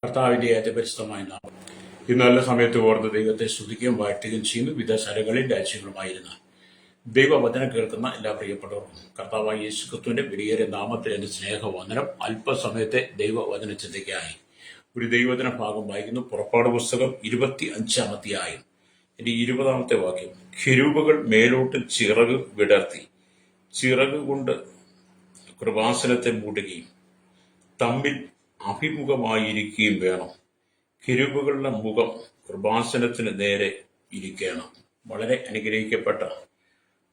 കർത്താവിന്റെ അതിപരിശുദ്ധമായ നാമം ഈ നല്ല സമയത്ത് ഓർന്ന് ദൈവത്തെ സ്തുതിക്കുകയും വാഴ്ത്തുകയും ചെയ്യുന്നു. വിവിധ സ്ഥലങ്ങളിൽ രാജ്യങ്ങളുമായിരുന്ന ദൈവവചനം കേൾക്കുന്ന എല്ലാ പ്രിയപ്പെട്ടവർക്കും കർത്താവായ യേശു ക്രിസ്തുവിന്റെ വിലയേറിയ നാമത്തിൽ എന്റെ സ്നേഹവന്ദനം. അല്പസമയത്തെ ദൈവവചന ചിന്തയ്ക്കായി ഒരു ദൈവവചന ഭാഗം വായിക്കുന്നു. പുറപ്പാട് പുസ്തകം 25-ാം അധ്യായം എന്റെ 20-ാമത്തെ വാക്യം. കെരൂബുകൾ മേലോട്ട് ചിറക് വിടർത്തി ചിറക് കൊണ്ട് കൃപാസനത്തെ മൂടുകയും തമ്മിൽ അഭിമുഖമായിരിക്കുകയും വേണം. കെരൂബുകളുടെ മുഖം കൃപാസനത്തിന് നേരെ ഇരിക്കണം. വളരെ അനുഗ്രഹിക്കപ്പെട്ട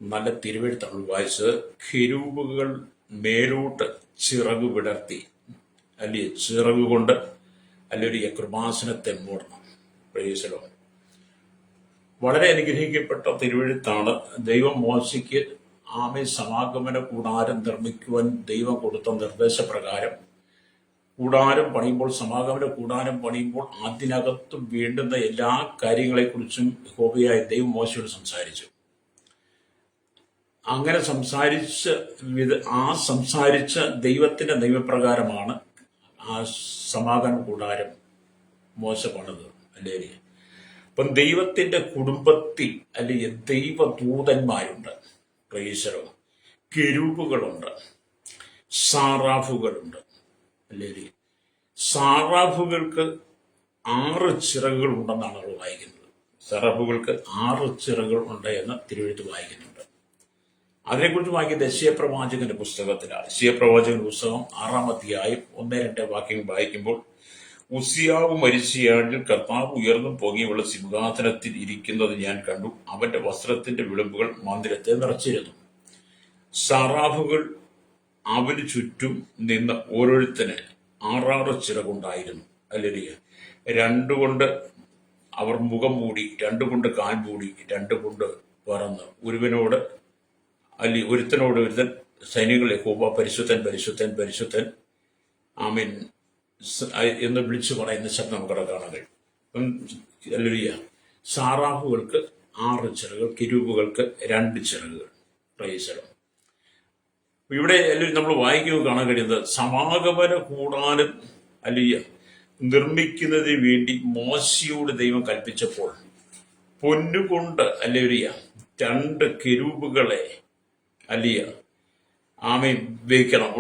നല്ല തിരുവെഴുത്താണ് വായിച്ചത്. കെരൂബുകൾ മേലോട്ട് ചിറക് വിടർത്തി അല്ലെ ചിറക് കൊണ്ട് അല്ലെങ്കിൽ കൃപാസനത്തെ മൂടണം. Praise the lord. വളരെ അനുഗ്രഹിക്കപ്പെട്ട തിരുവെഴുത്താണ്. ദൈവം മോശയ്ക്ക് സമാഗമന കൂടാരം നിർമ്മിക്കുവാൻ ദൈവം കൊടുത്ത നിർദ്ദേശപ്രകാരം കൂടാരം പണിയുമ്പോൾ, സമാഗമന കൂടാരം പണിയുമ്പോൾ അതിനകത്ത് വേണ്ടുന്ന എല്ലാ കാര്യങ്ങളെക്കുറിച്ചും യഹോവയായ ദൈവം മോശയോട് സംസാരിച്ചു. അങ്ങനെ സംസാരിച്ച ദൈവത്തിന്റെ നിയമപ്രകാരമാണ് ആ സമാഗമന കൂടാരം മോശ പണിത്. അല്ലേ? അപ്പം ദൈവത്തിന്റെ കുടുംബത്തിൽ അല്ലെങ്കിൽ ദൈവദൂതന്മാരുണ്ട്. പ്രൈസലോ. കെരൂബുകളുണ്ട്, സാറാഫുകളുണ്ട്. അല്ലേ? സാറാഫുകൾക്ക് 6 ചിറകുകൾ ഉണ്ടെന്നാണ് നമ്മൾ വായിക്കുന്നത്. സാറാഫുകൾക്ക് 6 ചിറകുകൾ ഉണ്ട് എന്ന് തിരുവെഴുത്ത് വായിക്കുന്നുണ്ട്. അതിനെക്കുറിച്ച് വായിക്കുന്നത് യെശയ്യാ പുസ്തകത്തിലാണ്. യെശയ്യാ പുസ്തകം 6-ാം അധ്യായം 1-2 വാക്യങ്ങൾ വായിക്കുമ്പോൾ, ഉസിയാവ് മരിച്ചയാണ്ടിൽ കർത്താവ് ഉയർന്നും പൊങ്ങിയുള്ള സിംഹാസനത്തിൽ ഇരിക്കുന്നത് ഞാൻ കണ്ടു. അവന്റെ വസ്ത്രത്തിന്റെ വിളിമ്പുകൾ മന്ദിരത്തെ നിറച്ചിരുന്നു. സാറാഫുകൾ അവന് ചുറ്റും നിന്ന് ഓരോരുത്തന് 6 ചിറകുണ്ടായിരുന്നു. അല്ലെങ്കിൽ 2 കൊണ്ട് അവർ മുഖം മൂടി, 2 കൊണ്ട് കാൽ മൂടി, 2 കൊണ്ട് പറന്ന് ഒരുത്തനോട് ഒരുത്തൻ സൈന്യങ്ങളെ യഹോവ പരിശുദ്ധൻ പരിശുദ്ധൻ പരിശുദ്ധൻ ആമീൻ എന്ന് വിളിച്ചു പറയുന്ന ശബ്ദം നമുക്ക് കാണാൻ കഴിയും. ഹല്ലേലൂയ. സാറാഫുകൾക്ക് 6 ചിറകുകൾ, കെരൂബുകൾക്ക് 2 ചിറകുകൾ. Price the Lord. ഇവിടെ എല്ലാവരും നമ്മൾ വായിക്കുക കാണാൻ കഴിയുന്നത്, സമാഗമന കൂടാരം അല്ലിയ നിർമ്മിക്കുന്നതിന് വേണ്ടി മോശയോട് ദൈവം കൽപ്പിച്ചപ്പോൾ പൊന്നുകൊണ്ട് അല്ലേരിയ 2 കെരൂബുകളെ അല്ലിയ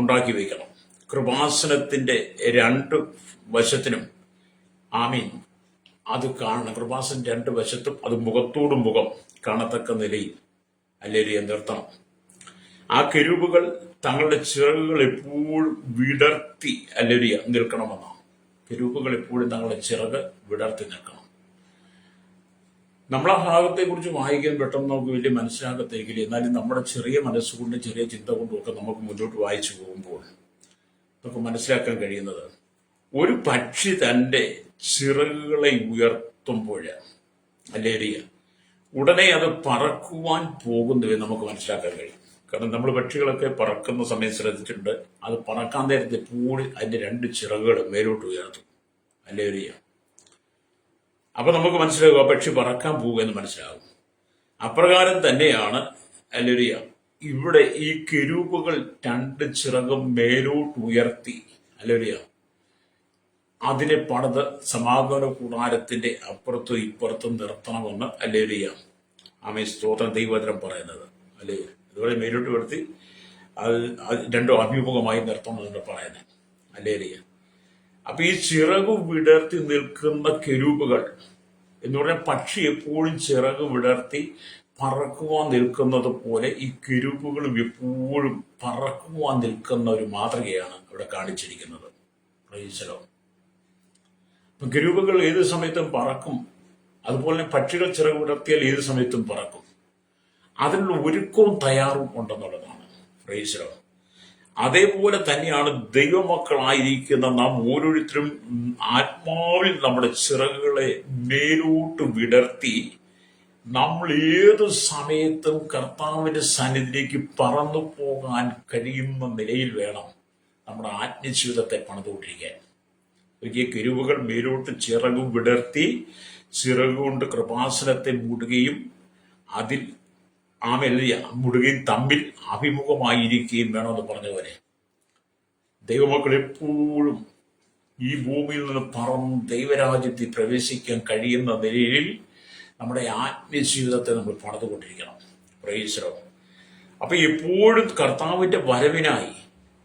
ഉണ്ടാക്കി വെക്കണം. കൃപാസനത്തിന്റെ 2 വശത്തിനും അത് കാണണം. കൃപാസനം 2 വശത്തും അത് മുഖത്തോടും മുഖം കാണത്തക്ക നിലയിൽ അല്ലേരിയ നിർത്തണം. ആ കെരൂബുകൾ തങ്ങളുടെ ചിറകുകൾ എപ്പോഴും വിടർത്തി അല്ലേരിയ നിൽക്കണമെന്നാണ്. കെരൂബുകൾ എപ്പോഴും തങ്ങളുടെ ചിറക് വിടർത്തി നിൽക്കണം. നമ്മളെ ഭാഗത്തെ കുറിച്ച് വായിക്കാൻ പെട്ടെന്ന് നമുക്ക് വലിയ മനസ്സിലാകത്തേക്കില്ല. എന്നാലും നമ്മുടെ ചെറിയ മനസ്സുകൊണ്ടും ചെറിയ ചിന്ത കൊണ്ടും ഒക്കെ നമുക്ക് മുന്നോട്ട് വായിച്ചു പോകുമ്പോൾ നമുക്ക് മനസ്സിലാക്കാൻ കഴിയുന്നത്, ഒരു പക്ഷി തന്റെ ചിറകുകളെ ഉയർത്തുമ്പോൾ അല്ലേരിയ ഉടനെ അത് പറക്കുവാൻ പോകുന്നുവെന്ന് നമുക്ക് മനസ്സിലാക്കാൻ കഴിയും. കാരണം നമ്മൾ പക്ഷികളൊക്കെ പറക്കുന്ന സമയം ശ്രദ്ധിച്ചിട്ടുണ്ട്. അത് പറക്കാൻ നേരത്തെ എപ്പോഴും അതിന്റെ 2 ചിറകുകൾ മേലോട്ട് ഉയർത്തും. അല്ലേരിയ. അപ്പൊ നമുക്ക് മനസ്സിലാകും ആ പക്ഷി പറക്കാൻ പോകുമെന്ന് മനസ്സിലാകും. അപ്രകാരം തന്നെയാണ് അല്ലേരിയ ഇവിടെ ഈ കെരൂബുകൾ 2 ചിറകും മേലോട്ട് ഉയർത്തി അല്ലേരിയ അതിനെ പണിത് സമാഗമന കൂടാരത്തിന്റെ അപ്പുറത്തും ഇപ്പുറത്തും നിർത്തണമെന്ന് അല്ലേരിയ സ്തോത്രം ദൈവവചനം പറയുന്നത്. അല്ലേ? അതുപോലെ മേലോട്ട് ഉയർത്തി അത് 2 അഭിമുഖമായി നിർത്തണമെന്ന് പറയുന്നത്. അല്ലേരിയ. അപ്പൊ ഈ ചിറകു വിടർത്തി നിൽക്കുന്ന കെരൂബുകൾ എന്ന് പറഞ്ഞാൽ പക്ഷി എപ്പോഴും ചിറക് വിടർത്തി പറക്കുവാൻ നിൽക്കുന്നത് പോലെ ഈ കെരൂബുകളും എപ്പോഴും പറക്കുവാൻ നിൽക്കുന്ന ഒരു മാതൃകയാണ് ഇവിടെ കാണിച്ചിരിക്കുന്നത്. Price the Lord. അപ്പൊ കെരൂബുകൾ ഏത് സമയത്തും പറക്കും. അതുപോലെ പക്ഷികൾ ചിറക് വിടർത്തിയാൽ ഏത് സമയത്തും പറക്കും. അതിനുള്ള ഒരുക്കവും തയ്യാറും ഉണ്ടെന്നുള്ളതാണ്. Praise the lord. അതേപോലെ തന്നെയാണ് ദൈവമക്കളായിരിക്കുന്ന നാം ഓരോരുത്തരും ആത്മാവിൽ നമ്മുടെ ചിറകുകളെ മേലോട്ട് വിടർത്തി നമ്മൾ ഏത് സമയത്തും കർത്താവിന്റെ സന്നിധിയിലേക്ക് പറന്നു പോകാൻ കഴിയുന്ന നിലയിൽ വേണം നമ്മുടെ ആത്മജീവിതത്തെ പണിതുകൊണ്ടിരിക്കാൻ. ഒരിക്കൽ കെരൂബുകൾ മേലോട്ട് ചിറകു വിടർത്തി ചിറകുകൊണ്ട് കൃപാസനത്തെ മൂടുകയും അതിൽ മുടുകയും തമ്മിൽ അഭിമുഖമായിരിക്കുകയും വേണമെന്ന് പറഞ്ഞ പോലെ ദൈവമക്കൾ എപ്പോഴും ഈ ഭൂമിയിൽ നിന്ന് പറന്ന് ദൈവരാജ്യത്തിൽ പ്രവേശിക്കാൻ കഴിയുന്ന നിലയിൽ നമ്മുടെ ആത്മീയ ജീവിതത്തെ നമ്മൾ പണിതുകൊണ്ടിരിക്കണം. Price the Lord. അപ്പൊ എപ്പോഴും കർത്താവിന്റെ വരവിനായി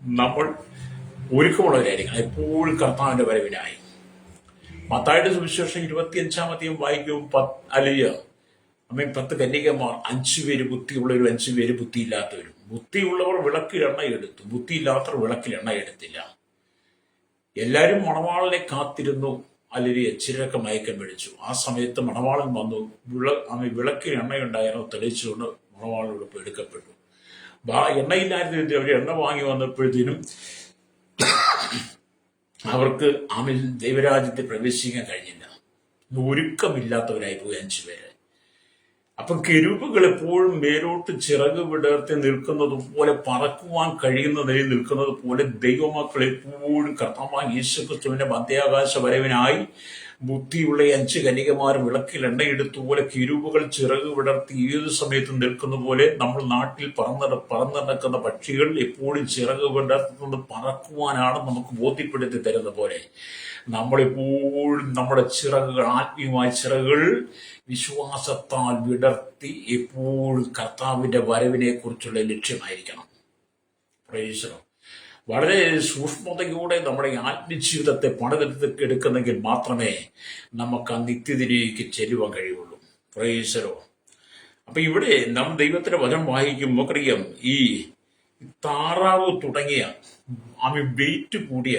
നമ്മൾ ഒരുക്കമുള്ളവരായിരിക്കണം. എപ്പോഴും കർത്താവിന്റെ വരവിനായി. മത്തായിയുടെ സുവിശേഷം 25-ാം വായിക്കും. അല്ലയോ 10 കന്യകമാർ, 5 പേര് ബുദ്ധിയുള്ളവരും 5 പേര് ബുദ്ധിയില്ലാത്തവരും. ബുദ്ധിയുള്ളവർ വിളക്കിൽ എണ്ണയെടുത്തു, ബുദ്ധിയില്ലാത്തവർ വിളക്കിൽ എണ്ണയെടുത്തില്ല. എല്ലാവരും മണവാളനെ കാത്തിരുന്നു. അല്ലെങ്കിൽ ചിലരൊക്കെ മയക്കം പിടിച്ചു. ആ സമയത്ത് മണവാളൻ വന്നു. വിളക്കിൽ എണ്ണയുണ്ടായിരുന്നു, തെളിച്ചുകൊണ്ട് മണവാളനോട് എടുക്കപ്പെട്ടു. എണ്ണയില്ലായിരുന്നു. അവർ എണ്ണ വാങ്ങി വന്നപ്പോഴത്തേനും അവർക്ക് ദൈവരാജ്യത്തെ പ്രവേശിക്കാൻ കഴിഞ്ഞില്ല. ഒരുക്കമില്ലാത്തവരായി പോയി 5 പേര്. അപ്പൊ കെരൂബുകൾ എപ്പോഴും മേലോട്ട് ചിറക് വിടർത്തി നിൽക്കുന്നത് പോലെ, പറക്കുവാൻ കഴിയുന്ന നിലയിൽ നിൽക്കുന്നത് പോലെ ദൈവമക്കൾ എപ്പോഴും കർത്താവായ യേശുക്രിസ്തുവിന്റെ മധ്യാകാശ വരവിനായി ബുദ്ധിയുള്ള 5 കന്യകമാർ വിളക്കിൽ എണ്ണയെടുത്തുപോലെ കെരൂബുകൾ ചിറക് വിടർത്തി ഏത് സമയത്തും നിൽക്കുന്ന പോലെ നമ്മൾ നാട്ടിൽ പറന്നിടക്കുന്ന പക്ഷികൾ എപ്പോഴും ചിറക് വിടർത്തുന്നത് പറക്കുവാനാണ് നമുക്ക് ബോധ്യപ്പെടുത്തി തരുന്ന പോലെ നമ്മളെപ്പോഴും നമ്മുടെ ചിറകുകൾ, ആത്മീയമായ ചിറകുകൾ വിശ്വാസത്താൽ വിടർത്തി എപ്പോഴും കർത്താവിന്റെ വരവിനെ കുറിച്ചുള്ള ലക്ഷ്യമായിരിക്കണം. Price the lord. വളരെ സൂക്ഷ്മതയോടെ നമ്മുടെ ആത്മജീവിതത്തെ പണിതെടുക്കുന്നെങ്കിൽ മാത്രമേ നമുക്ക് ആ നിത്യത്തിലേക്ക് ചെല്ലുവാൻ കഴിയുള്ളൂ. Price the Lord. അപ്പൊ ഇവിടെ നാം ദൈവത്തിന്റെ വചനം വായിക്കുമ്പോൾ നമുക്കറിയാം, ഈ താറാവ് തുടങ്ങിയ വെയിറ്റ് കൂടിയ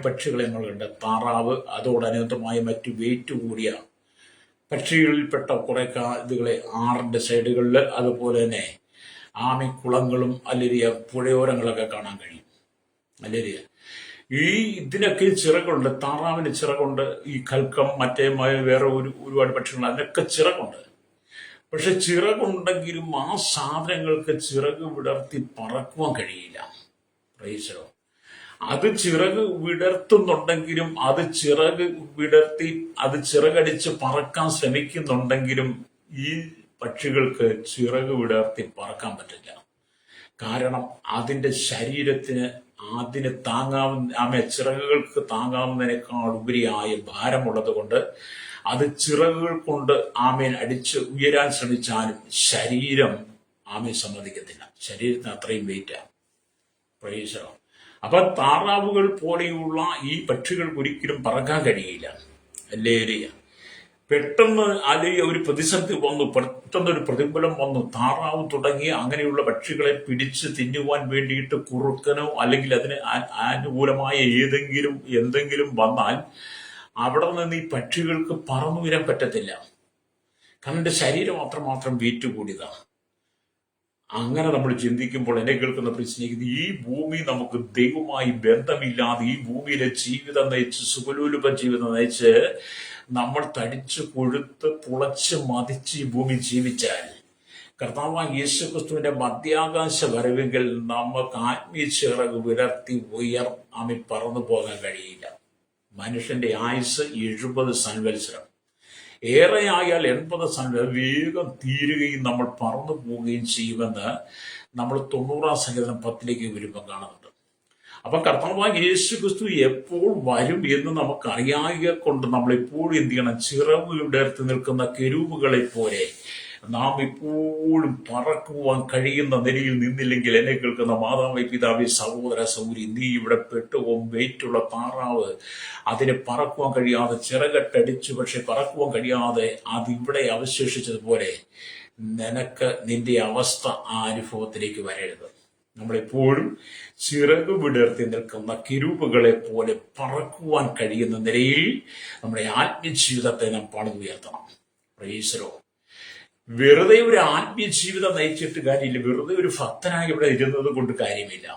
പക്ഷികളെ നമ്മൾ കണ്ട താറാവ്, അതോടനുബന്ധമായ മറ്റു വെയിറ്റ് കൂടിയ പക്ഷികളിൽപ്പെട്ട കുറെ ഇതുകളെ 6 സൈഡുകളിൽ, അതുപോലെ തന്നെ കുളങ്ങളും അല്ലെങ്കിൽ പുഴയോരങ്ങളൊക്കെ കാണാൻ കഴിയും. അല്ലെങ്കിൽ ഇതിനൊക്കെ ചിറകുണ്ട്. താറാവിന് ചിറകുണ്ട്. ഈ കൽക്കം, മറ്റേ വേറെ ഒരുപാട് പക്ഷികൾ, അതിനൊക്കെ ചിറകുണ്ട്. പക്ഷെ ചിറകുണ്ടെങ്കിലും ആ സാധനങ്ങൾക്ക് ചിറക് വിടർത്തി പറക്കുവാൻ കഴിയില്ല. Price the Lord. അത് ചിറക് വിടർത്തുന്നുണ്ടെങ്കിലും, അത് ചിറക് വിടർത്തി അത് ചിറകടിച്ച് പറക്കാൻ ശ്രമിക്കുന്നുണ്ടെങ്കിലും ഈ പക്ഷികൾക്ക് ചിറക് വിടർത്തി പറക്കാൻ പറ്റില്ല. കാരണം അതിന്റെ ശരീരത്തിന് അതിന് ചിറകുകൾക്ക് താങ്ങാവുന്നതിനേക്കാൾ ഉപരിയായ ഭാരമുള്ളത് കൊണ്ട് അത് ചിറകുകൾ കൊണ്ട് അടിച്ച് ഉയരാൻ ശ്രമിച്ചാലും ശരീരം സമ്മതിക്കത്തില്ല. ശരീരത്തിന് അത്രയും വെയിറ്റാണ്. Price the Lord. അപ്പൊ താറാവുകൾ പോലെയുള്ള ഈ പക്ഷികൾക്ക് ഒരിക്കലും പറക്കാൻ കഴിയില്ല. അല്ലേരിയ പെട്ടെന്ന് അല്ലെങ്കിൽ ഒരു പ്രതിസന്ധി വന്നു, പെട്ടെന്നൊരു പ്രതിഫലം വന്നു, താറാവ് തുടങ്ങിയ അങ്ങനെയുള്ള പക്ഷികളെ പിടിച്ച് തിന്നുവാൻ വേണ്ടിയിട്ട് കുറുക്കനോ അല്ലെങ്കിൽ അതിന് അനുകൂലമായ എന്തെങ്കിലും വന്നാൽ അവിടെ നിന്ന് ഈ പക്ഷികൾക്ക് പറന്നുയരാൻ പറ്റത്തില്ല. കാരണം എന്റെ ശരീരം അത്രമാത്രം വെയിറ്റ് കൂടിയതാണ്. അങ്ങനെ നമ്മൾ ചിന്തിക്കുമ്പോൾ എന്നെ കേൾക്കുന്ന പ്രശ്നിക്കുന്നത്, ഈ ഭൂമി നമുക്ക് ദൈവമായി ബന്ധമില്ലാതെ ഈ ഭൂമിയിലെ ജീവിതം നയിച്ച്, സുഖലോലുപ ജീവിതം നയിച്ച് നമ്മൾ തടിച്ചു കൊഴുത്ത് പുളച്ച് മതിച്ച് ഈ ഭൂമി ജീവിച്ചാൽ കർത്താവായ യേശുക്രിസ്തുവിന്റെ മധ്യാകാശ വരവെങ്കിൽ നമുക്ക് ആത്മീയ ചിറക് വിടർത്തി പറന്നു പോകാൻ കഴിയില്ല. മനുഷ്യന്റെ ആയുസ് 70 സംവത്സരം. ഏറെയായാൽ 80 സംവത്സരം വേഗം തീരുകയും നമ്മൾ പറന്നു പോവുകയും ചെയ്യുമെന്ന് നമ്മൾ 90-ാം സങ്കീർത്തനം 10 വരുമ്പോൾ കാണുന്നുണ്ട്. അപ്പൊ കർത്താവായ യേശുക്രിസ്തു എപ്പോൾ വരും എന്ന് നമുക്ക് അറിയാതെ കൊണ്ട് നമ്മൾ എപ്പോഴും എന്ത് ചെയ്യണം? ചിറക് വിടർത്തി നിൽക്കുന്ന കെരൂബുകളെ പോലെ നാം എപ്പോഴും പറക്കുവാൻ കഴിയുന്ന നിലയിൽ നിന്നില്ലെങ്കിൽ എന്നെ കേൾക്കുന്ന മാതാവേ, പിതാവേ, സഹോദര സൗരി, നീ ഇവിടെ പെട്ടുപോകും. വെയിറ്റുള്ള താറാവ് അതിന് പറക്കുവാൻ കഴിയാതെ ചിറകട്ടടിച്ചു, പക്ഷെ പറക്കുവാൻ കഴിയാതെ അതിവിടെ അവശേഷിച്ചതുപോലെ നിനക്ക് നിന്റെ അവസ്ഥ ആ അനുഭവത്തിലേക്ക് വരരുത്. നമ്മളെപ്പോഴും ചിറക് വിടർത്തി നിൽക്കുന്ന കെരൂബുകളെ പോലെ പറക്കുവാൻ കഴിയുന്ന നിലയിൽ നമ്മുടെ ആത്മജീവിതത്തെ നാം പണിതുയർത്തണം. Price the Lord. വെറുതെ ഒരു ആത്മീയ ജീവിതം നയിച്ചിട്ട് കാര്യമില്ല. വെറുതെ ഒരു ഭക്തനായി ഇവിടെ ഇരുന്നത് കൊണ്ട് കാര്യമില്ല.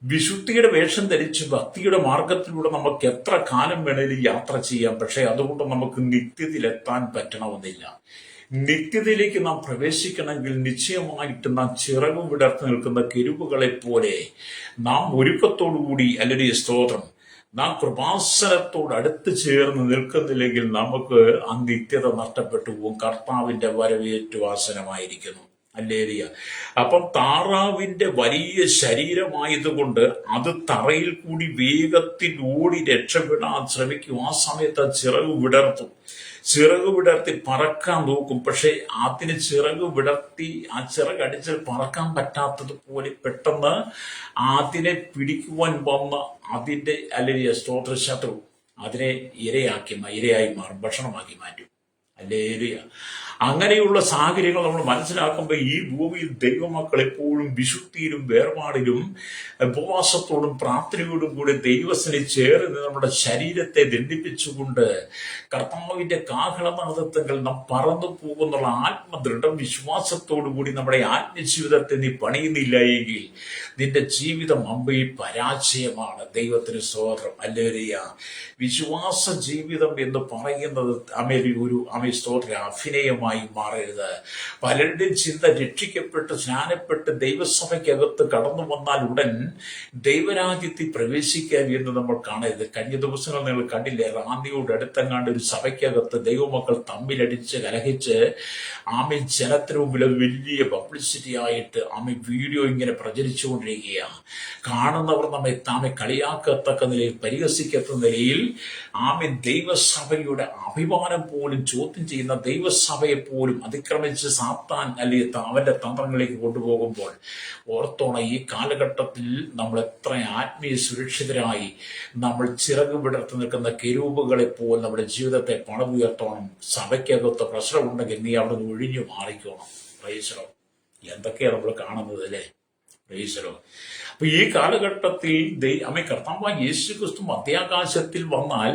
വിശുദ്ധിയുടെ വേഷം ധരിച്ച് ഭക്തിയുടെ മാർഗത്തിലൂടെ നമുക്ക് എത്ര കാലം വേണേലും യാത്ര ചെയ്യാം. പക്ഷെ അതുകൊണ്ട് നമുക്ക് നിത്യത്തിലെത്താൻ പറ്റണമെന്നില്ല. നിത്യതയിലേക്ക് നാം പ്രവേശിക്കണമെങ്കിൽ നിശ്ചയമായിട്ട് നാം ചിറകു വിടർത്തി നിൽക്കുന്ന കെരൂബുകളെ പോലെ നാം ഒരുക്കത്തോടുകൂടി, അല്ലെങ്കിൽ സ്തോത്രം, നാം കൃപാസനത്തോട് അടുത്ത് ചേർന്ന് നിൽക്കുന്നില്ലെങ്കിൽ നമുക്ക് ആ നിത്യത നഷ്ടപ്പെട്ടു പോകും. കർത്താവിന്റെ വരവേറ്റു ആസനമായിരിക്കുന്നു. ഹല്ലേലൂയ. അപ്പം താറാവിന്റെ വലിയ ശരീരമായതുകൊണ്ട് അത് തറയിൽ കൂടി വേഗത്തിൽ ഓടി രക്ഷപ്പെടാൻ ശ്രമിക്കും. ആ സമയത്ത് ചിറക് വിടർത്തി പറക്കാൻ നോക്കും. പക്ഷെ അതിന് ചിറക് വിടർത്തി ആ ചിറകടിച്ച് പറക്കാൻ പറ്റാത്തതുപോലെ പെട്ടെന്ന് അതിനെ പിടിക്കുവാൻ വന്ന അതിന്റെ അല്ലെങ്കിൽ സ്തോത്ര ശത്രു അതിനെ ഇരയായി മാറും, ഭക്ഷണമാക്കി മാറ്റും. ഹല്ലേലൂയ. അങ്ങനെയുള്ള സാഹചര്യങ്ങൾ നമ്മൾ മനസ്സിലാക്കുമ്പോൾ ഈ ഭൂമിയിൽ ദൈവമക്കൾ എപ്പോഴും വിശുദ്ധിയിലും വേർപാടിലും ഉപവാസത്തോടും പ്രാർത്ഥനയോടും കൂടി ദൈവത്തിന് ചേർന്ന് നമ്മുടെ ശരീരത്തെ ദണ്ഡിപ്പിച്ചുകൊണ്ട് കർത്താവിന്റെ കാഹളനാദത്വങ്ങൾ നാം പറന്നു പോകുന്നുള്ള ആത്മദൃഢ വിശ്വാസത്തോടു കൂടി നമ്മുടെ ആത്മജീവിതത്തെ നീ പണിയുന്നില്ല എങ്കിൽ നിന്റെ ജീവിതം അമ്പയിൽ പരാജയമാണ്. ദൈവത്തിന് സ്തോത്രം. ഹല്ലേലൂയ. വിശ്വാസ ജീവിതം എന്ന് പറയുന്നത് സ്തോത്ര അഭിനയമായി മാറരുത്. പലരുടെയും ചിന്ത രക്ഷിക്കപ്പെട്ട് സ്നാനപ്പെട്ട് ദൈവസഭയ്ക്കകത്ത് കടന്നു വന്നാൽ ഉടൻ ദൈവരാജ്യത്തിൽ പ്രവേശിക്കാൻ എന്ന് നമ്മൾ കാണരുത്. കഴിഞ്ഞ ദിവസങ്ങൾ നിങ്ങൾ കണ്ടില്ലേ, റാന്നിയോട് അടുത്തെങ്ങാണ്ട് ഒരു സഭയ്ക്കകത്ത് ദൈവമക്കൾ തമ്മിലടിച്ച് കലഹിച്ച് ജനത്തിന് മുമ്പിൽ വലിയ പബ്ലിസിറ്റി ആയിട്ട് വീഡിയോ ഇങ്ങനെ പ്രചരിച്ചുകൊണ്ടിരിക്കുകയാണ്. കാണുന്നവർ നമ്മെ കളിയാക്കത്തക്ക നിലയിൽ, പരിഹസിക്കത്തക്ക നിലയിൽ ദൈവസഭയുടെ അഭിമാനം പോലും ചോദ്യം ചെയ്യുന്ന ദൈവസഭയെ പോലും അതിക്രമിച്ച് സാത്താൻ അല്ലെങ്കിൽ അവന്റെ തന്ത്രങ്ങളിലേക്ക് കൊണ്ടുപോകുമ്പോൾ ഓർത്തോണം, ഈ കാലഘട്ടത്തിൽ നമ്മൾ എത്ര ആത്മീയ സുരക്ഷിതരായി നമ്മൾ ചിറക് വിടർത്തി നിൽക്കുന്ന കെരൂബുകളെ പോലെ നമ്മുടെ ജീവിതത്തെ പണമുയർത്തോണം. സഭയ്ക്കകത്ത് പ്രശ്നമുണ്ടെങ്കിൽ നീ അവിടെ നിന്ന് ഒഴിഞ്ഞു മാറിക്കോണം. പ്രൈസലോ. എന്തൊക്കെയാണ് നമ്മൾ കാണുന്നത് അല്ലേ? പ്രൈസലോ. അപ്പൊ ഈ കാലഘട്ടത്തിൽ കർത്താവായ യേശു ക്രിസ്തു മധ്യാകാശത്തിൽ വന്നാൽ